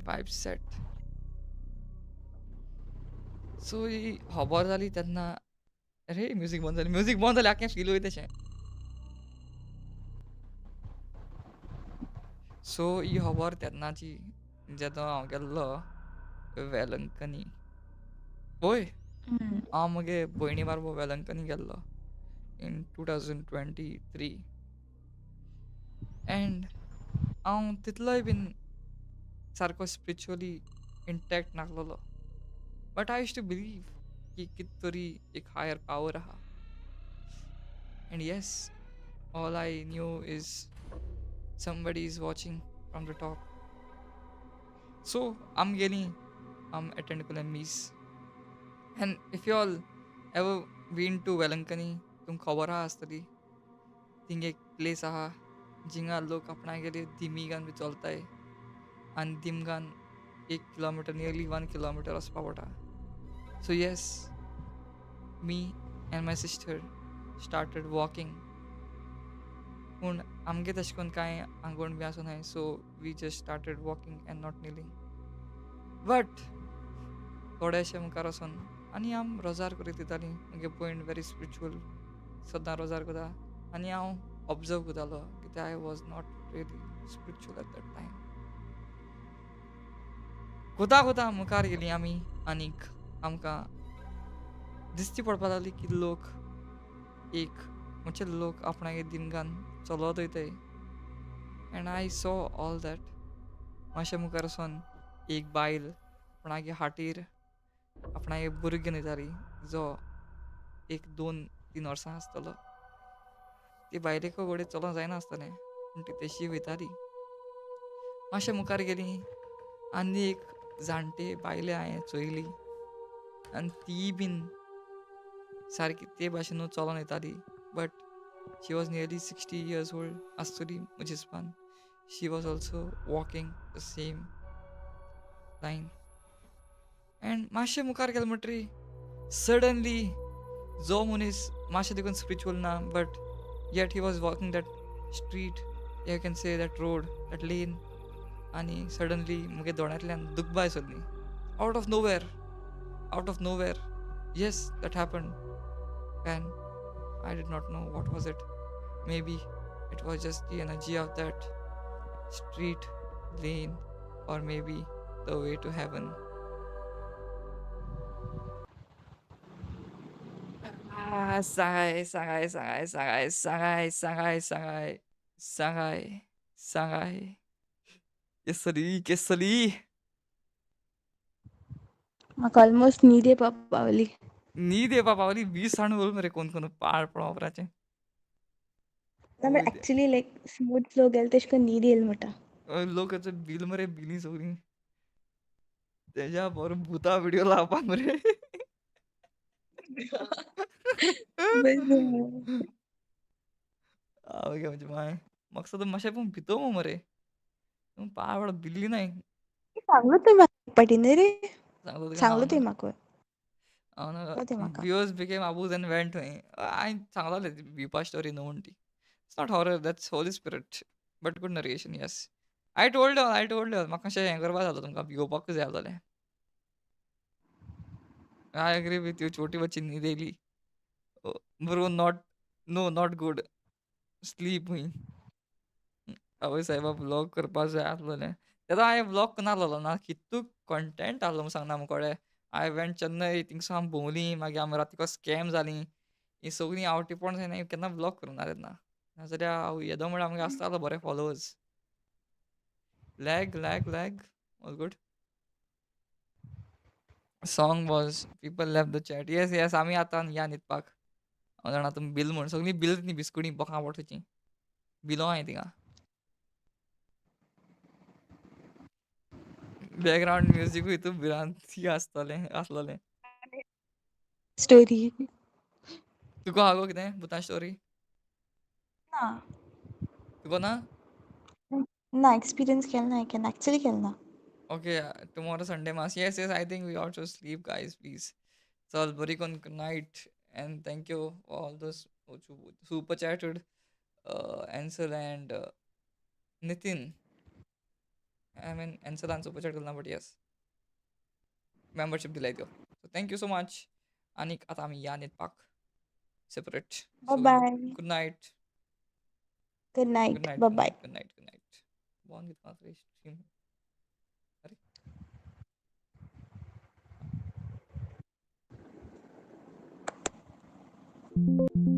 vibe set so ही खबर जाली तेन्ना अरे म्युजीक बंद जाली आख्खें फील वयता तशें सो ही खबर तेन्नाची जेन्ना हांव गेल्लो वेलंकनी पळय हांव मगे भयणी बाराबर वेलंकनी गेल्लो इन 2023 एंड हांव तितलोय बीन सारको स्पिरिच्युअली इंटॅक्ट नासलोलो but I use to believe की कित तरी एक हायर पावर आहा and yes all I knew is somebody is watching from the top. So I'm getting attend to mees. And if you all ever been to Velankani, तुम खबर आहा आसतली thing एक प्लेस आहा जिंगा लोक आपणा गेले दिमीगान बी चलताय आनी दिमगान 1 किलोमीटर नियरली 1 किलोमीटर वचपा पडटा so yes me and my sister started walking पूण आमगे तशें करून कांय आंगवण बी आसूं न्हय so we just started walking and not kneeling but थोडेशें मुखार वचून आनी आम रोजार करीत दितालीं म्हगे पॉयंट व्हेरी स्पिरिच्युअल सदां रोजार करता आनी हांव ऑब्जर्व करतालो कित्याक I was not really spiritual at that time कोता मुखार गेलीं आमी आनीक आमकां दिसती पडपा लागली की लोक एक म्हणजे लोक आपणागे दिमगान चलत वयताय and I saw all that मातशें मुखार वचून एक बायल आपणागे हाटीर आपणागे भुरगें घेवन वयताली जो 1-2-3 वर्सां आसतलो ती बायलेक घोडये चलोवंक जायना आसतलें पूण ती तेशी वयताली मातशें मुखार गेलीं आनी एक जाणटे बायले हांवें चोयली आनी ती बीन सारकी ते भाशेनूच चलोन येताली but she was nearly 60 years old आसतली म्हजे हिसपान she was also walking the same line and मातशें मुखार गेलें म्हणटरी सडनली जो मनीस मातशें देखून स्पिरिच्युअल ना but yet he was walking that street you can say that road that lane आनी सडनली मुगे दोळ्यांतल्यान दुखबाय सोदली out of nowhere yes that happen and I did not know what was it. Maybe it was just the energy of that street, lane, or maybe the way to heaven. Sangai. Kesali. म्हाका almost न्हीद येवपा पावली न्हीद येवपा पावली 20 जाण उरल मरे कोण पाड पळोवपाचें ना but actually like smooth flow गेले तेश कोन न्हीद येयली म्हुटा लोकांचं बिल मरे बिली सगळीं तेज्या बरो भुता व्हिडिओ लावपा मरे आवय म्हणजे माय म्हाका सदां मातशें पूण भितो मरे पाड बिल्ली नाय सांगलो तुवें म्हाका पाटीन रे सांगतो तुका सांगलो तुवें म्हाका हांव तुवें म्हाका व्ह्यूअर्स बिकेम अबूज एंड वेंट हांवें सांगलोलें भिवपा स्टोरी न्हू म्हूण ती it's not horror that's Holy spirit but good narration yes I told म्हाका अशें हें करपा जालो तुमकां भिवपाकूच जाय जालें आय एग्री विथ यू छोटी बच्ची न्हीद येयली ब्रो नॉट गुड स्लीप हूंय आवय सायबा ब्लॉग करपा जाय आसलोलें तेन्ना हांवें ब्लॉग करनासलोलो ना कितू कंटेंट आहलो म्हूण सांगना मुकोडे आय वेंट चेन्नई थिंगसो आमी भोंवलीं मागीर आमी राती कशें स्कॅम जालीं ही सगळीं आवटीपण जायना हांवें केन्ना ब्लॉग करूंक ना तेन्ना नाजाल्यार हांव येदो म्हळ्यार आमगे आसतालो बरे followers lag all good song was people left the chat yes आमी आतां या न्हिदपाक हांव जाणा तुमी बिल म्हूण सगळीं बिल न्ही बिस्कुटी बोकां पडटुचीं बिलो हांय थिंगां बॅकग्रावंड म्युजीकूय हितून बिलांत आसलोलें स्टोरी तुका आहा गो कितें भुतां स्टोरी ना तुका ना ना एक्सपिरियन्स केलना हांवें एक्चुअली केलना okay tomorrow Sunday mass yes yes I think we ought to sleep guys please चल बरी कोन good night and thank you all those super chatted Ansel and Nitin I mean एन्सलान सुपर चॅट केलना बट येस मेंबरशीप दिलाय त्यो so thank you so much आनीक आतां आमी या न्हिदपाक separate so bye good night good good night night bye good bye night good night good night बॉन कितका स्ट्रीम अरे